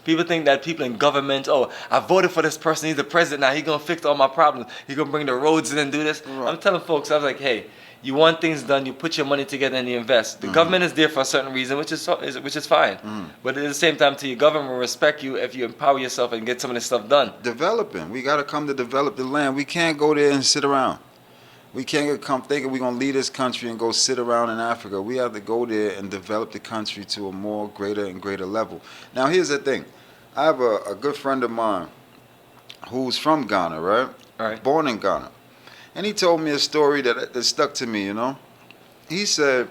people think that people in government, I voted for this person, he's the president now, he's going to fix all my problems. He's going to bring the roads in and do this. Right. I'm telling folks, I was like, hey, you want things done, you put your money together and you invest. The government is there for a certain reason, which is fine. But at the same time, your government will respect you if you empower yourself and get some of this stuff done. Developing. We got to come to develop the land. We can't go there and sit around. We can't come thinking we're going to leave this country and go sit around in Africa. We have to go there and develop the country to a more greater and greater level. Now, here's the thing. I have a good friend of mine who's from Ghana, right? Right. Born in Ghana. And he told me a story that stuck to me, He said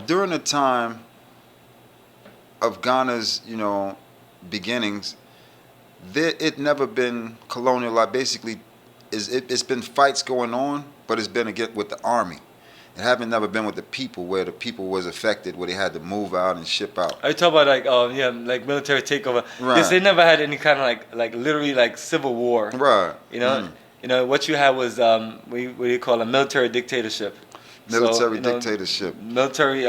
during the time of Ghana's, beginnings, it never been colonialized. Basically, it's been fights going on, but it's been again with the army. It haven't never been with the people, where the people was affected, where they had to move out and ship out. I talk about like military takeover. Right. Yes, they never had any kind of like literally like civil war. Right. What you had was what do you call a military dictatorship. Military dictatorship. Military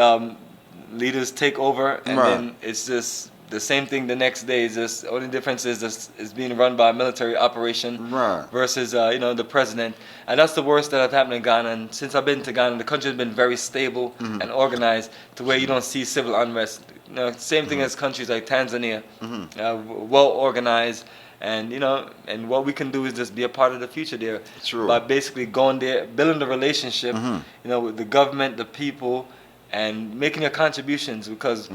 leaders take over, and then it's just the same thing the next day. Is just the only difference is it's being run by a military operation versus the president, and that's the worst that have happened in Ghana. And since I've been to Ghana, the country has been very stable and organized to where you don't see civil unrest. Same thing as countries like Tanzania, well organized, and and what we can do is just be a part of the future there by basically going there, building the relationship, with the government, the people, and making your contributions, because.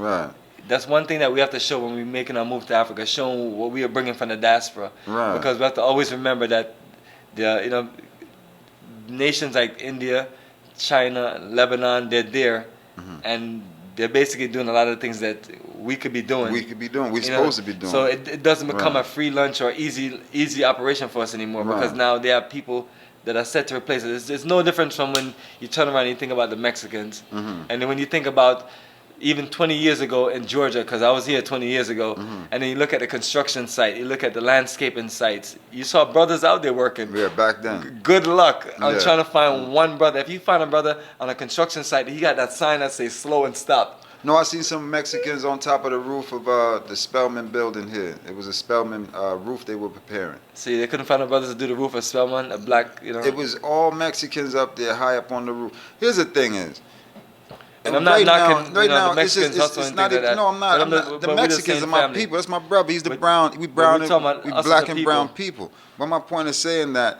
That's one thing that we have to show when we're making our move to Africa, showing what we are bringing from the diaspora. Right. Because we have to always remember that nations like India, China, Lebanon, they're there, and they're basically doing a lot of the things that we could be doing. We're supposed to be doing. So it doesn't become a free lunch or easy operation for us anymore, because now there are people that are set to replace it. It's no different from when you turn around and you think about the Mexicans, and then when you think about even 20 years ago in Georgia, because I was here 20 years ago, and then you look at the construction site, you look at the landscaping sites, you saw brothers out there working. Yeah, back then. Good luck on Yeah. trying to find one brother. If you find a brother on a construction site, he got that sign that says slow and stop. No, I seen some Mexicans on top of the roof of the Spelman building here. It was a Spelman roof they were preparing. See, they couldn't find a brother to do the roof of Spelman, a black, you know. It was all Mexicans up there high up on the roof. Here's the thing is, And I'm not knocking, right you know, now, the Mexicans hustle and not things like even, that. no, I'm not. But I'm not the but we're Mexicans same are my family. people. That's my brother. He's the But- brown. We but brown. we're talking about We us as black a and people. brown people. But my point is saying that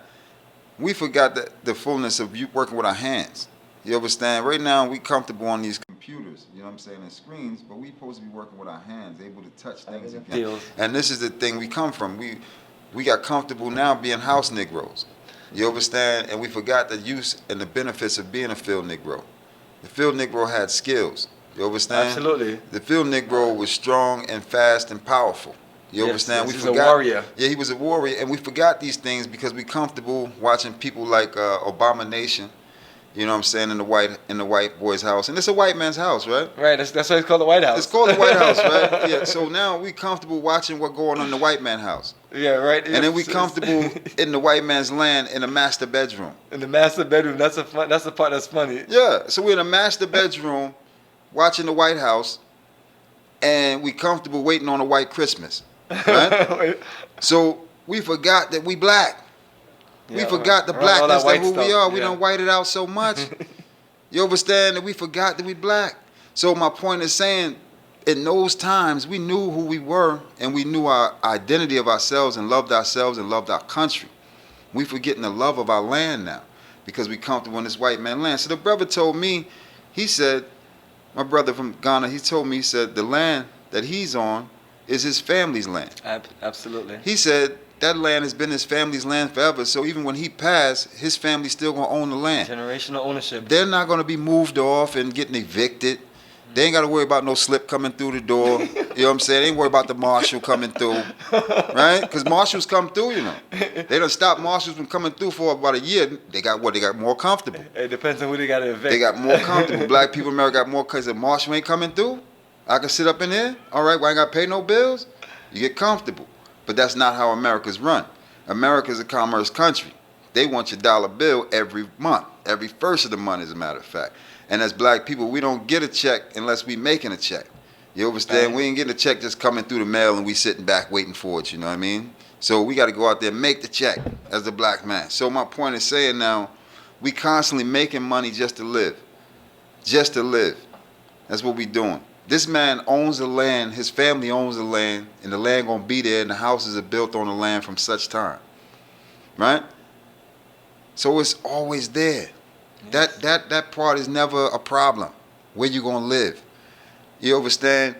we forgot the fullness of you working with our hands. You understand? Right now, we comfortable on these computers. You know what I'm saying? And screens. But we supposed to be working with our hands, able to touch things again. Feels. And this is the thing we come from. We got comfortable now being house Negroes. You understand? And we forgot the use and the benefits of being a field Negro. The field Negro had skills. You understand? Absolutely. The field Negro was strong and fast and powerful. You Yes, understand? yes, We he's a forgot. warrior. Yeah, he was a warrior, and we forgot these things because we comfortable watching people like Abomination. You know what I'm saying, in the white boy's house, and it's a white man's house, right? Right, that's why it's called the White House. It's called the White House, right? Yeah. So now we comfortable watching what going on in the white man's house, Yeah, right. and then we comfortable in the white man's land in a master bedroom. in the master bedroom. That's the part that's funny. Yeah. So we're in a master bedroom watching the White House, and we comfortable waiting on a white Christmas, right? So we forgot that we black. We Yeah, forgot the all that blackness that white who we stuff, are. We yeah. done white it out so much. You understand that we forgot that we black. So my point is saying, in those times, we knew who we were and we knew our identity of ourselves and loved our country. We forgetting the love of our land now because we comfortable in this white man land. So the brother told me, he said, my brother from Ghana, he told me, he said, the land that he's on is his family's land. Absolutely. He said that land has been his family's land forever, so even when he passed, his family's still going to own the land. Generational ownership. They're not going to be moved off and getting evicted. They ain't got to worry about no slip coming through the door. You know what I'm saying? They ain't worry about the marshal coming through, right? Because marshals come through, you know. They done stopped marshals from coming through for about a year. They got what? They got more comfortable. It depends on who they got to evict. They got more comfortable. Black people in America got more because the marshal ain't coming through. I can sit up in here. All right, well, I ain't got to pay no bills. You get comfortable. But that's not how America's run. America's a commerce country. They want your dollar bill every month, every first of the month, as a matter of fact. And as black people, we don't get a check unless we making a check. You understand? Right. We ain't getting a check just coming through the mail and we sitting back waiting for it, you know what I mean? So we got to go out there and make the check as the black man. So my point is saying now, we constantly making money just to live. Just to live. That's what we doing. This man owns the land, his family owns the land, and the land gonna be there, and the houses are built on the land from such time. Right? So it's always there. Yes. That part is never a problem. Where you gonna live? You understand?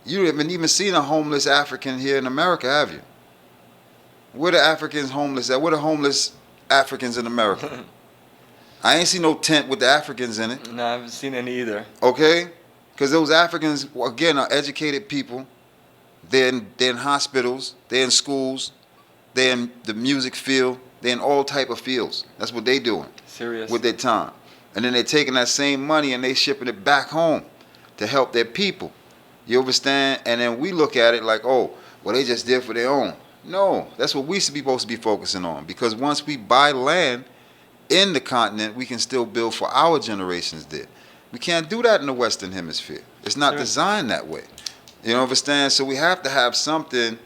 You haven't even seen a homeless African here in America, have you? Where the Africans homeless at? Where the homeless Africans in America? I ain't seen no tent with the Africans in it. No, I haven't seen any either. Okay? Because those Africans, again, are educated people. They're in hospitals. They're in schools. They're in the music field. They're in all type of fields. That's what they doing Serious. with their time. And then they're taking that same money and they shipping it back home to help their people. You understand? And then we look at it like, oh, well, they just did for their own. No, that's what we supposed to be focusing on. Because once we buy land in the continent, we can still build for our generations there. We can't do that in the Western Hemisphere. It's not Sure. designed that way. You know, understand? So we have to have something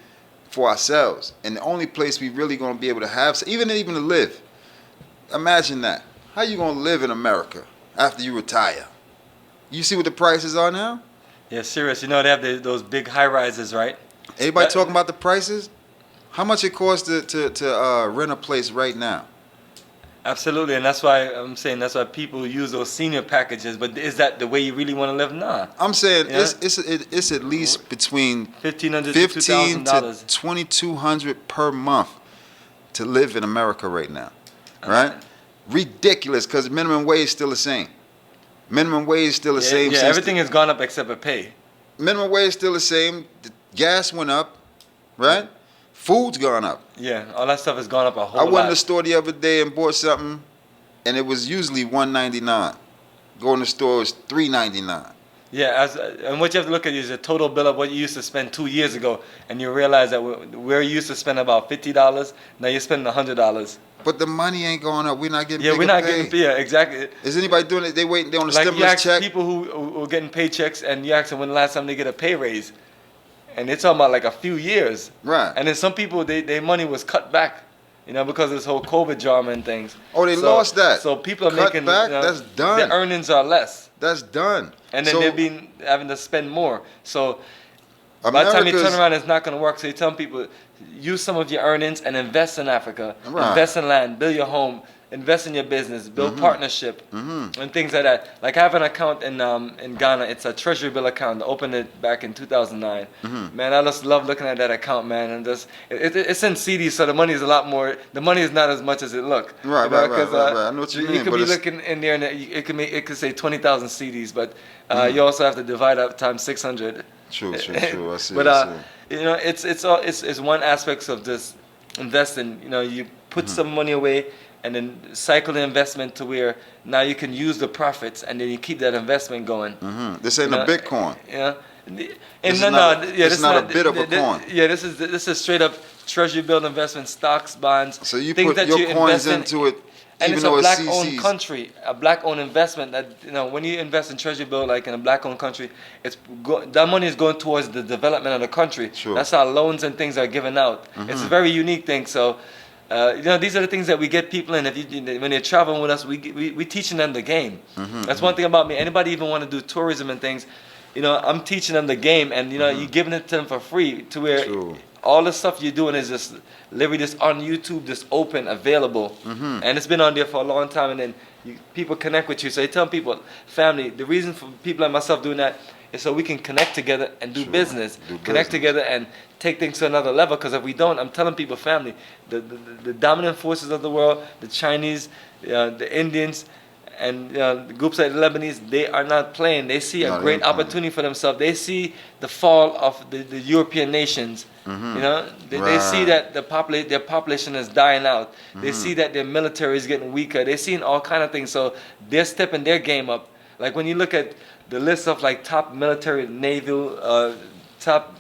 for ourselves. And the only place we really going to be able to have, even to live, imagine that. How you going to live in America after you retire? You see what the prices are now? Yeah, serious. You know, they have those big high rises, right? Everybody That- talking about the prices? How much it costs to rent a place right now? Absolutely, and that's why I'm saying that's why people use those senior packages. But is that the way you really want to live? Nah. I'm saying Yeah. it's at least between $1,500 to $1,500 to $2,000. $2,200 per month to live in America right now, right? Ridiculous, because minimum wage is still the same. Minimum wage is still the same. Yeah, since everything has gone up except for pay. minimum wage is still the same. The gas went up, right? Food's gone up. Yeah, all that stuff has gone up a whole I lot. went to the store the other day and bought something, and it was usually $1.99. Go in the store, it's $3.99. Yeah, and what you have to look at is the total bill of what you used to spend 2 years ago, and you realize that where you used to spend about $50, now you're spending $100. But the money ain't going up. We're not getting Yeah, bigger we're not pay. getting. Yeah, exactly. Is anybody doing it? They waiting. They on the Like you stimulus ask check. people who are getting paychecks, and you ask them when the last time they get a pay raise, and they're talking about like a few years. Right. And then some people, their money was cut back, because of this whole COVID drama and things. Oh, they lost that. So people are Cut making back? That's done. Their earnings are less, That's done. and then So, they're having to spend more. So by the time you turn around, it's not going to work. So you tell people, use some of your earnings and invest in Africa, Right. invest in land, build your home, invest in your business, build partnership, and things like that. Like I have an account in Ghana. It's a treasury bill account. I opened it back in 2009. Man, I just love looking at that account, man. And just it's in CDs, so the money is a lot more. The money is not as much as it look. Right. I know what you mean. You could be looking in there, and it could say 20,000 CDs, but you also have to divide up times 600. True. I see. But it's one aspect of this investing. You put some money away, and then cycle the investment to where now you can use the profits, and then you keep that investment going. This ain't a Bitcoin. Yeah. This This is not a bit of a coin. Yeah, this is straight up treasury bill investment, stocks, bonds. So you things put that your you coins invest into it, and even it's though a it's black-owned CCs. country, a black-owned investment. That when you invest in treasury bill, like in a black-owned country, that money is going towards the development of the country. Sure. That's how loans and things are given out. It's a very unique thing. So, these are the things that we get people in. When they're traveling with us, we teaching them the game. That's one thing about me. Anybody even want to do tourism and things, I'm teaching them the game, and you're giving it to them for free, to where True. all the stuff you're doing is just literally just on YouTube, just open, available, and it's been on there for a long time. And then people connect with you. So you tell people, family, the reason for people like myself doing that is so we can connect together and do business, connect together and take things to another level. Because if we don't, I'm telling people, family, the dominant forces of the world, the Chinese, the Indians, and the groups like the Lebanese, they are not playing. They see a great opportunity for themselves. They see the fall of the European nations. They see that their population is dying out. They see that their military is getting weaker. They're seeing all kind of things. So they're stepping their game up. Like when you look at the list of like top military, naval, top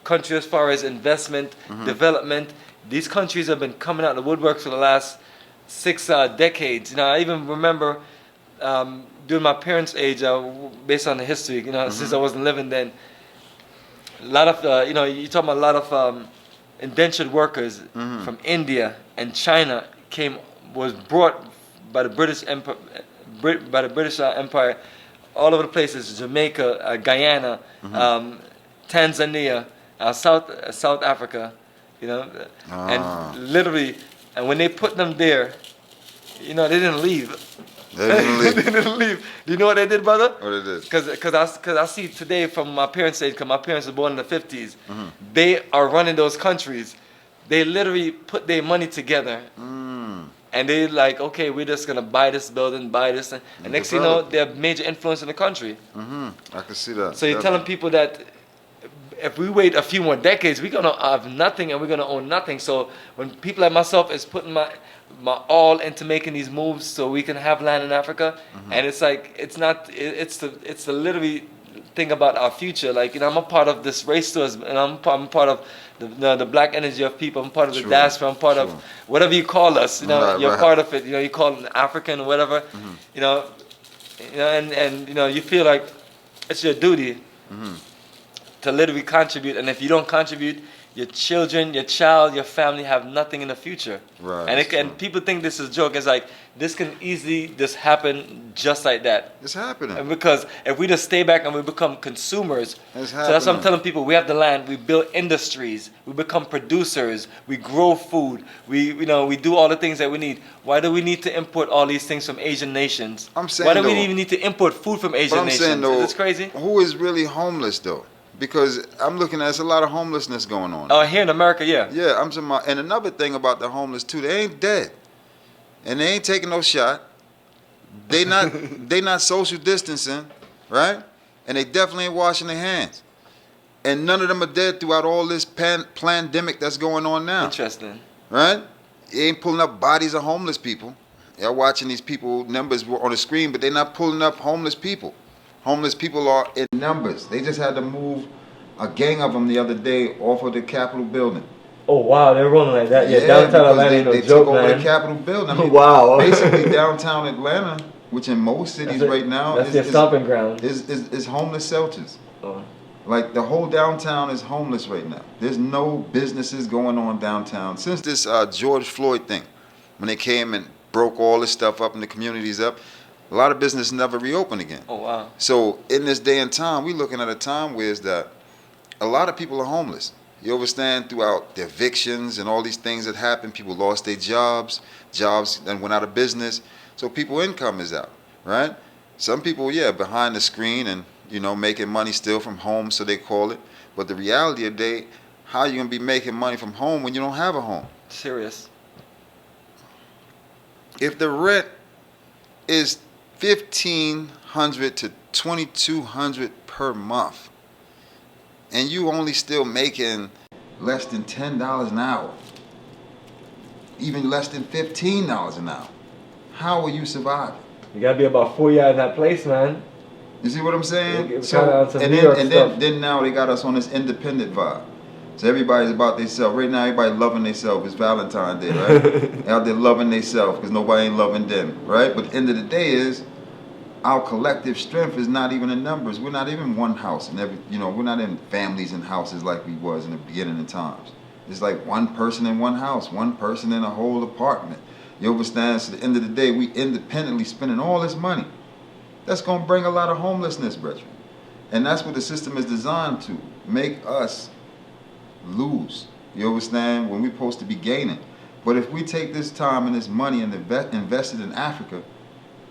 countries as far as investment, development, these countries have been coming out of the woodworks for the last 6 decades. I even remember during my parents' age, based on the history, since I wasn't living then, a lot of you talking about a lot of indentured workers from India and China was brought by the British Empire, Empire all over the places: Jamaica, Guyana, Tanzania, South Africa, and literally, and when they put them there, they didn't leave. They didn't leave. Do you know what they did, brother? What they did? Because I see today from my parents' age, because my parents were born in the 50s, they are running those countries. They literally put their money together. And they're like, okay, we're just going to buy this building, buy this. And next thing you know, they're a major influence in the country. I can see that. So you're telling people that if we wait a few more decades, we're going to have nothing and we're going to own nothing. So when people like myself is putting my all into making these moves so we can have land in Africa, and it's like, it's the literally thing about our future. Like, I'm a part of this race to us, and I'm part of the black energy of people. I'm part of the diaspora. I'm part of whatever you call us. You're part of it. You call it African or whatever. And you feel like it's your duty to literally contribute. And if you don't contribute, your children, your child, your family have nothing in the future. Right. And people think this is a joke. It's like, this can easily just happen just like that. It's happening. And because if we just stay back and we become consumers, It's so that's what I'm happening. telling people. We have the land, we build industries, we become producers, we grow food, we do all the things that we need. Why do we need to import all these things from Asian nations? I'm saying, why do we though, even need to import food from Asian But I'm nations? saying, though, Is this crazy? who is really homeless, though? Because I'm looking at, there's a lot of homelessness going on. Oh, here in America, yeah. Yeah, I'm talking about, and another thing about the homeless too, they ain't dead, and they ain't taking no shot. They not social distancing, right? And they definitely ain't washing their hands. And none of them are dead throughout all this pandemic that's going on now. Interesting. Right? They ain't pulling up bodies of homeless people. They're watching these people numbers on the screen, but they're not pulling up homeless people. Homeless people are in numbers. They just had to move a gang of them the other day off of the Capitol building. Oh wow, they're rolling like that. Yeah, downtown because Atlanta ain't no they joke, took over man. the Capitol building. I mean, Wow. basically downtown Atlanta, which in most cities right now that's their stomping ground. Is homeless shelters. Oh. Like the whole downtown is homeless right now. There's no businesses going on downtown since this George Floyd thing, when they came and broke all this stuff up and the communities up. A lot of business never reopened again. Oh wow. So in this day and time, we're looking at a time where is that a lot of people are homeless. You understand, throughout the evictions and all these things that happened, people lost their jobs then went out of business. So people income is out, right? Some people, behind the screen and, making money still from home, so they call it. But the reality of the day, how are you going to be making money from home when you don't have a home? Serious. If the rent is $1,500 to $2,200 per month, and you only still making less than $10 an hour, even less than $15 an hour, how will you survive? You gotta be about 40 out in that place, man. You see what I'm saying? Then now they got us on this independent vibe. So everybody's about themselves. Right now, everybody loving themselves. It's Valentine's Day, right? Out there loving themselves because nobody ain't loving them, right? But the end of the day is, our collective strength is not even in numbers. We're not even one house, and we're not in families and houses like we was in the beginning of times. It's like one person in one house, one person in a whole apartment. You understand? So at the end of the day, we independently spending all this money. That's gonna bring a lot of homelessness, brethren. And that's what the system is designed to make us lose. You understand? When we're supposed to be gaining. But if we take this time and this money and invest it in Africa,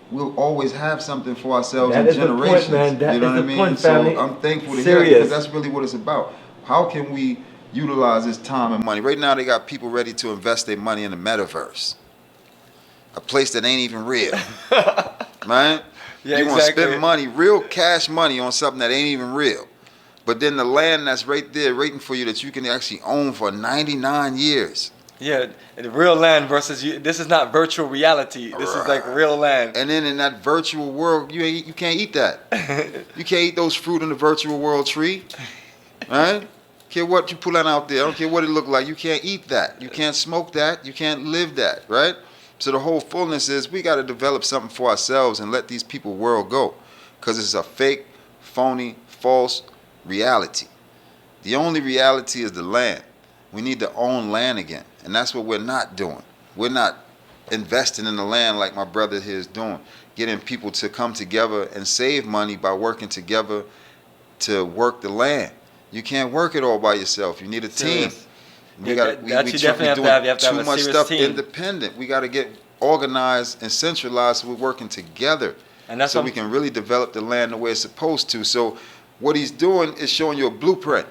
we'll always have something for ourselves in generations. Point, man. You know what I mean? Point, family. So I'm thankful to hear it because that's really what it's about. How can we utilize this time and money? Right now they got people ready to invest their money in the metaverse. A place that ain't even real. Right? Yeah, you want to spend money, real cash money on something that ain't even real. But then the land that's right there waiting for you that you can actually own for 99 years. Yeah, real land versus this is not virtual reality. This is like real land. And then in that virtual world, you can't eat that. You can't eat those fruit in the virtual world tree, right? Care what you pull out there. I don't care what it look like. You can't eat that. You can't smoke that. You can't live that, right? So the whole fullness is we got to develop something for ourselves and let these people world go, because it's a fake, phony, false reality. The only reality is the land. We need to own land again. And that's what we're not doing. We're not investing in the land like my brother here is doing. Getting people to come together and save money by working together to work the land. You can't work it all by yourself. You need a team. We definitely have to have too much stuff team. Independent. We got to get organized and centralized so we're working together. And that's so we can really develop the land the way it's supposed to. So what he's doing is showing you a blueprint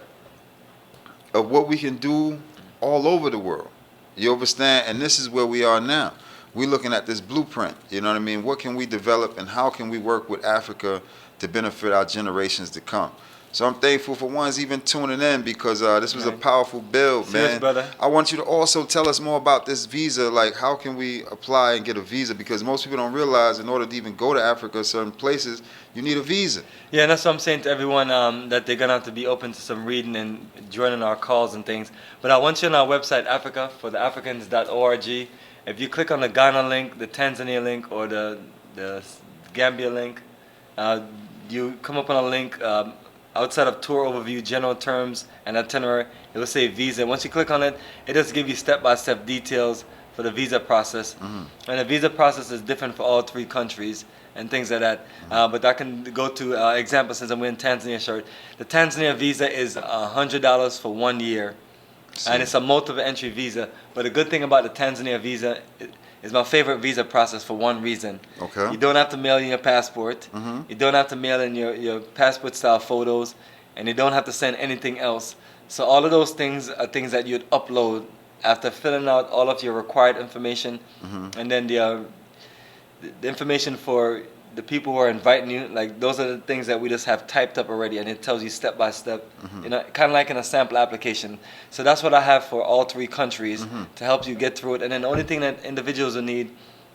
of what we can do all over the world. You understand? And this is where we are now. We're looking at this blueprint. You know what I mean? What can we develop and how can we work with Africa to benefit our generations to come? So I'm thankful for ones even tuning in because this was a powerful build, man. Brother. I want you to also tell us more about this visa. Like, how can we apply and get a visa? Because most people don't realize in order to even go to Africa, certain places, you need a visa. Yeah, and that's what I'm saying to everyone, that they're going to have to be open to some reading and joining our calls and things. But I want you on our website, Africa, for the Africans.org. If you click on the Ghana link, the Tanzania link, or the Gambia link, you come up on a link outside of tour overview, general terms, and itinerary. It will say visa. Once you click on it, it does give you step-by-step details for the visa process. Mm-hmm. And the visa process is different for all three countries and things like that. Mm-hmm. But I can go to example since I'm wearing Tanzania shirt. The Tanzania visa is $100 for 1 year. And it's a multiple entry visa. But the good thing about the Tanzania visa is my favorite visa process for one reason. Okay. You don't have to mail in your passport. Mm-hmm. You don't have to mail in your passport style photos. And you don't have to send anything else. So all of those things are things that you'd upload after filling out all of your required information. Mm-hmm. And then the information for the people who are inviting you, like those are the things that we just have typed up already, and it tells you step by step, mm-hmm. Kind of like in a sample application. So that's what I have for all three countries, mm-hmm. to help you get through it. And then the only thing that individuals will need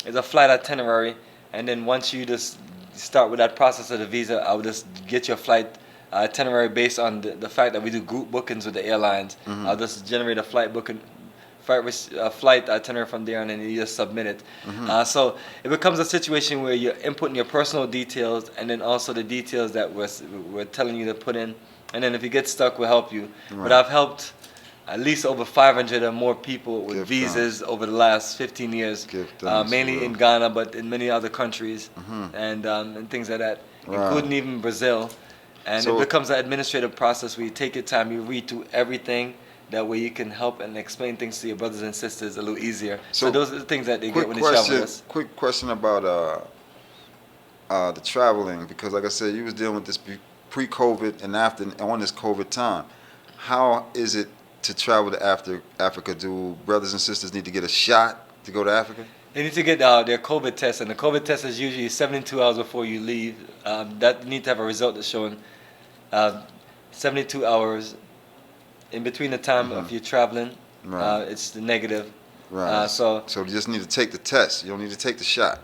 is a flight itinerary. And then once you just start with that process of the visa, I would just get your flight itinerary based on the fact that we do group bookings with the airlines. I'll just generate a flight itinerary from there, and then you just submit it. So it becomes a situation where you're inputting your personal details and then also the details that we're telling you to put in. And then if you get stuck, we'll help you. Right. But I've helped at least over 500 or more people with visas over the last 15 years, mainly in Ghana, but in many other countries and things like that, including even Brazil. And so it becomes an administrative process where you take your time, you read through everything. That way you can help and explain things to your brothers and sisters a little easier. So those are the things that they get when they travel with us. Quick question about the traveling, because like I said, you was dealing with this pre-COVID and after on this COVID time. How is it to travel to Africa? Do brothers and sisters need to get a shot to go to Africa? They need to get their COVID test, and the COVID test is usually 72 hours before you leave. That you need to have a result that's showing 72 hours in between the time of you traveling. It's the negative. Right. So you just need to take the test. You don't need to take the shot.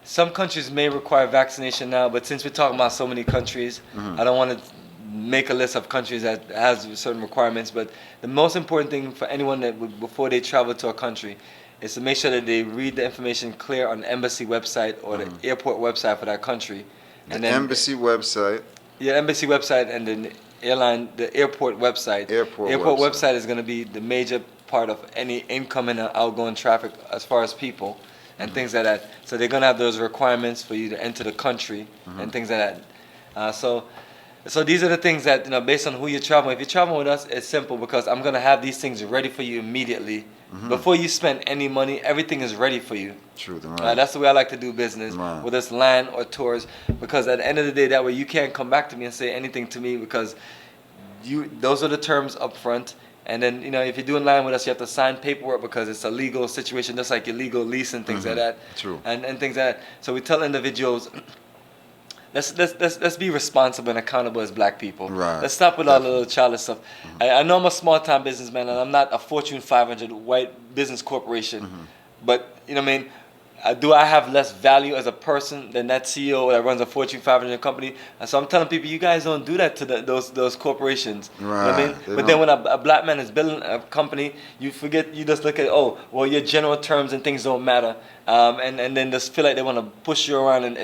Some countries may require vaccination now, but since we're talking about so many countries, I don't want to make a list of countries that has certain requirements. But the most important thing for anyone that before they travel to a country is to make sure that they read the information clear on the embassy website or the airport website for that country. And then embassy website. Yeah, embassy website, and then the airport website. Airport website is going to be the major part of any incoming and outgoing traffic as far as people and things like that. So they're going to have those requirements for you to enter the country and things like that. So these are the things that, based on who you're traveling. If you're traveling with us, it's simple because I'm going to have these things ready for you immediately. Before you spend any money, everything is ready for you. True, right. That's the way I like to do business, whether it's land or tours, because at the end of the day, that way you can't come back to me and say anything to me because those are the terms up front. And then, if you're doing land with us, you have to sign paperwork because it's a legal situation, just like your legal lease and things like that. True. And things like that. So we tell individuals, let's be responsible and accountable as black people. Right. Let's stop with all the little childish stuff. I know I'm a small time businessman and I'm not a Fortune 500 white business corporation, but do I have less value as a person than that CEO that runs a Fortune 500 company? And so I'm telling people, you guys don't do that to those corporations. Right. You know what I mean? But then when a black man is building a company, you just look at, your general terms and things don't matter. And then just feel like they want to push you around and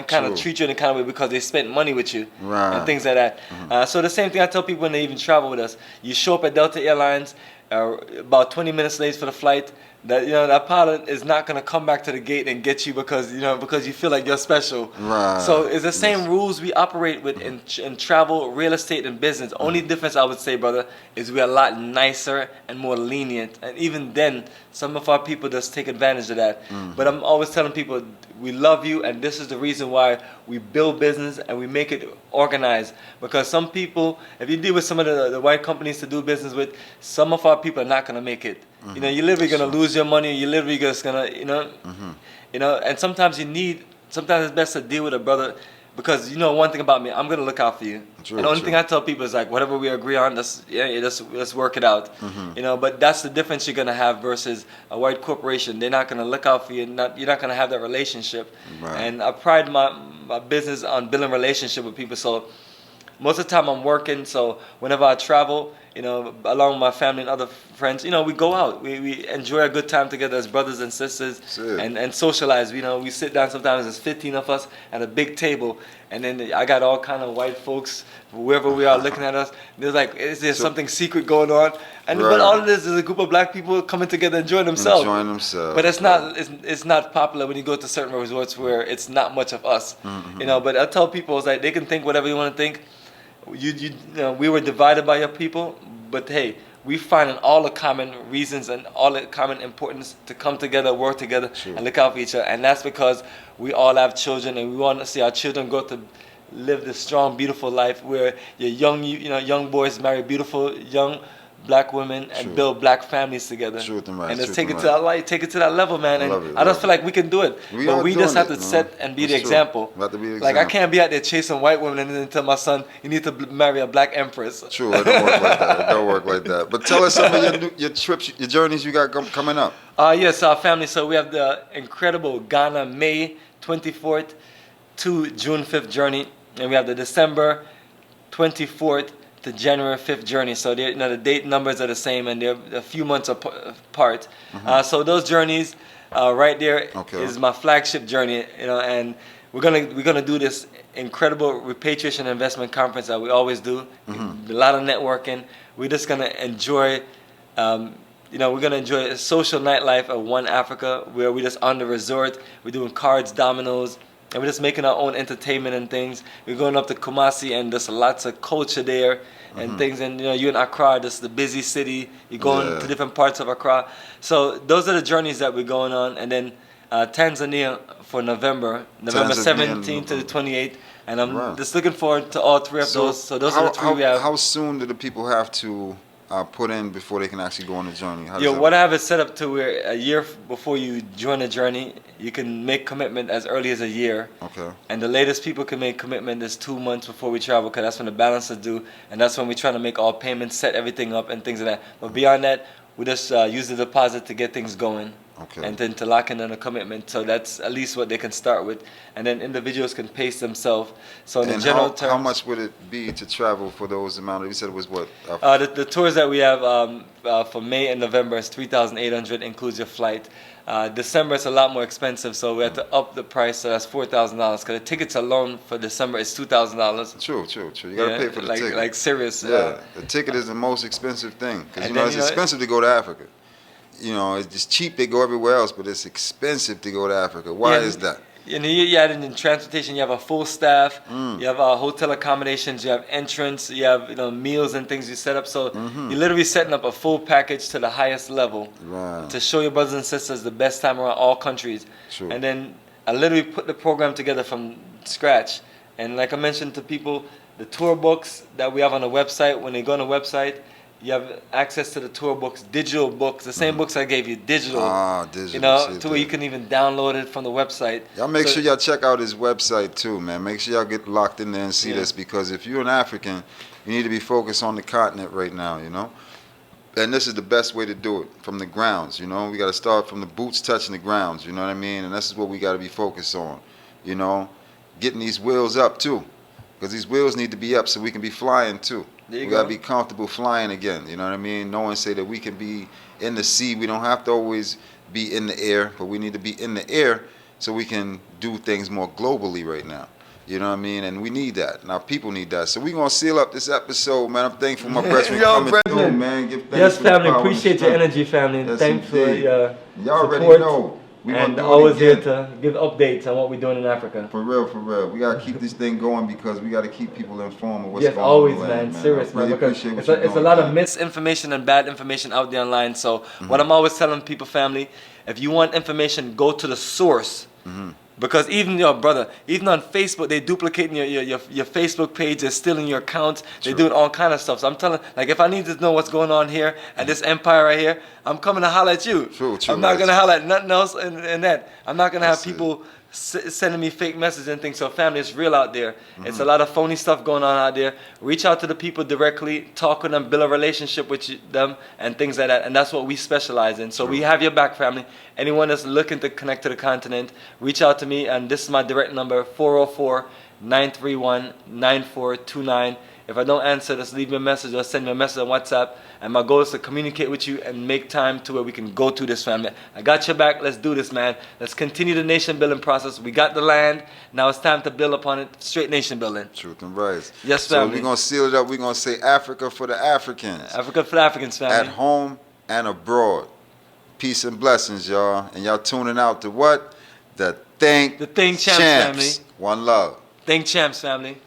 kind of treat you in a kind of way because they spent money with you and things like that. So the same thing I tell people when they even travel with us. You show up at Delta Airlines about 20 minutes late for the flight. That pilot is not going to come back to the gate and get you because you feel like you're special. Right. So it's the same rules we operate with in travel, real estate, and business. Only difference I would say, brother, is we're a lot nicer and more lenient. And even then, some of our people just take advantage of that. But I'm always telling people, we love you, and this is the reason why we build business and we make it organized. Because some people, if you deal with some of the white companies to do business with, some of our people are not going to make it. You're literally going to lose your money. You're literally just going to, and sometimes it's best to deal with a brother because, one thing about me, I'm going to look out for you. True, and the only thing I tell people is like, whatever we agree on, let's work it out. But that's the difference you're going to have versus a white corporation. They're not going to look out for you. You're not going to have that relationship. Right. And I pride my business on building relationship with people. So most of the time I'm working. So whenever I travel, along with my family and other friends, we go out. We enjoy a good time together as brothers and sisters and socialize. We sit down sometimes, there's 15 of us at a big table. And then I got all kind of white folks, wherever we are, looking at us. There's like, is there something secret going on? But all of this is a group of black people coming together enjoying themselves. But it's not popular when you go to certain resorts where it's not much of us. But I tell people, it's like they can think whatever you want to think. We were divided by your people, but hey, we find all the common reasons and all the common importance to come together, work together, and look out for each other. And that's because we all have children, and we want to see our children go to live this strong, beautiful life where your young boys marry beautiful young black women and build black families together. And just take it to that light, take it to that level, man. And I just feel like we can do it. But we just have to set and be the example. Like I can't be out there chasing white women and then tell my son, you need to marry a black empress. True, it don't work like that. It don't work like that. But tell us some of your trips, your journeys you got coming up. Yes, our family. So we have the incredible Ghana May 24th to June 5th journey, and we have the December 24th to January 5th journey. So the date numbers are the same, and they're a few months apart. So those journeys right there is my flagship journey, and we're gonna do this incredible repatriation investment conference that we always do. A lot of networking. We're just gonna enjoy. We're gonna enjoy a social nightlife at One Africa, where we just on the resort. We're doing cards, dominoes, and we're just making our own entertainment and things. We're going up to Kumasi, and there's lots of culture there and things. And you in Accra, this is the busy city. You're going to different parts of Accra. So those are the journeys that we're going on. And then Tanzania for November 17th to the 28th. And I'm just looking forward to all three of those. So those are the three we have. How soon do the people have to put in before they can actually go on the journey? What I have is set up to where a year before you join the journey, you can make commitment as early as a year. Okay. And the latest people can make commitment is 2 months before we travel, because that's when the balance is due, and that's when we try to make all payments, set everything up, and things like that. But beyond that, we just use the deposit to get things going. Okay. And then to lock in on a commitment. So that's at least what they can start with. And then individuals can pace themselves. So in the general terms, how much would it be to travel for those amount? You said it was what? The tours that we have for May and November is $3,800, includes your flight. December is a lot more expensive, so we have to up the price. So that's $4,000, because the tickets alone for December is $2,000. True. You gotta pay for the ticket. Like serious. Yeah, the ticket is the most expensive thing, because it's expensive to go to Africa. It's just cheap to go everywhere else, but it's expensive to go to Africa. Why is that? And you add in transportation, you have a full staff, you have hotel accommodations, you have entrance, you have meals and things you set up. So you're literally setting up a full package to the highest level to show your brothers and sisters the best time around all countries. True. And then I literally put the program together from scratch. And like I mentioned to people, the tour books that we have on the website, when they go on the website, you have access to the tour books, digital books, the same books I gave you, digital. Digital. To where you can even download it from the website. Y'all make sure y'all check out his website too, man. Make sure y'all get locked in there and see this, because if you're an African, you need to be focused on the continent right now, And this is the best way to do it, from the grounds, We got to start from the boots touching the grounds, you know what I mean? And this is what we got to be focused on, Getting these wheels up too, because these wheels need to be up so we can be flying too. We got to be comfortable flying again, you know what I mean? Knowing, say, that we can be in the sea. We don't have to always be in the air, but we need to be in the air so we can do things more globally right now. You know what I mean? And we need that. And our people need that. So we're going to seal up this episode, man. I'm thankful for my brethren coming through, man. Give thanks yes, for family. the power Appreciate your energy, family. Yes, thanks for your y'all support. already know. We and do always here to give updates on what we're doing in Africa. For real. We got to keep this thing going, because we got to keep people informed of what's going on. Always, in the land, man. Serious, really man. Because it's a lot of misinformation and bad information out there online. So what I'm always telling people, family, if you want information, go to the source. Because even even on Facebook, they duplicating your Facebook page, they're stealing your accounts, they're doing all kind of stuff. So I'm telling, like, if I need to know what's going on here at this empire right here, I'm coming to holler at you. True, I'm not gonna holler at nothing else in that. I'm not gonna have people sending me fake messages and things. So family, it's real out there. It's a lot of phony stuff going on out there. Reach out to the people directly, talk with them, build a relationship with them, and things like that. And that's what we specialize in. So we have your back, family. Anyone that's looking to connect to the continent, reach out to me. And this is my direct number, 404-931-9429. If I don't answer, just leave me a message or send me a message on WhatsApp. And my goal is to communicate with you and make time to where we can go through this, family. I got your back. Let's do this, man. Let's continue the nation building process. We got the land. Now it's time to build upon it. Straight nation building. Truth and right. Yes, family. So we're going to seal it up. We're going to say Africa for the Africans. Africa for the Africans, family. At home and abroad. Peace and blessings, y'all. And y'all tuning out to what? The Think Champs, family. One love. Think Champs, family.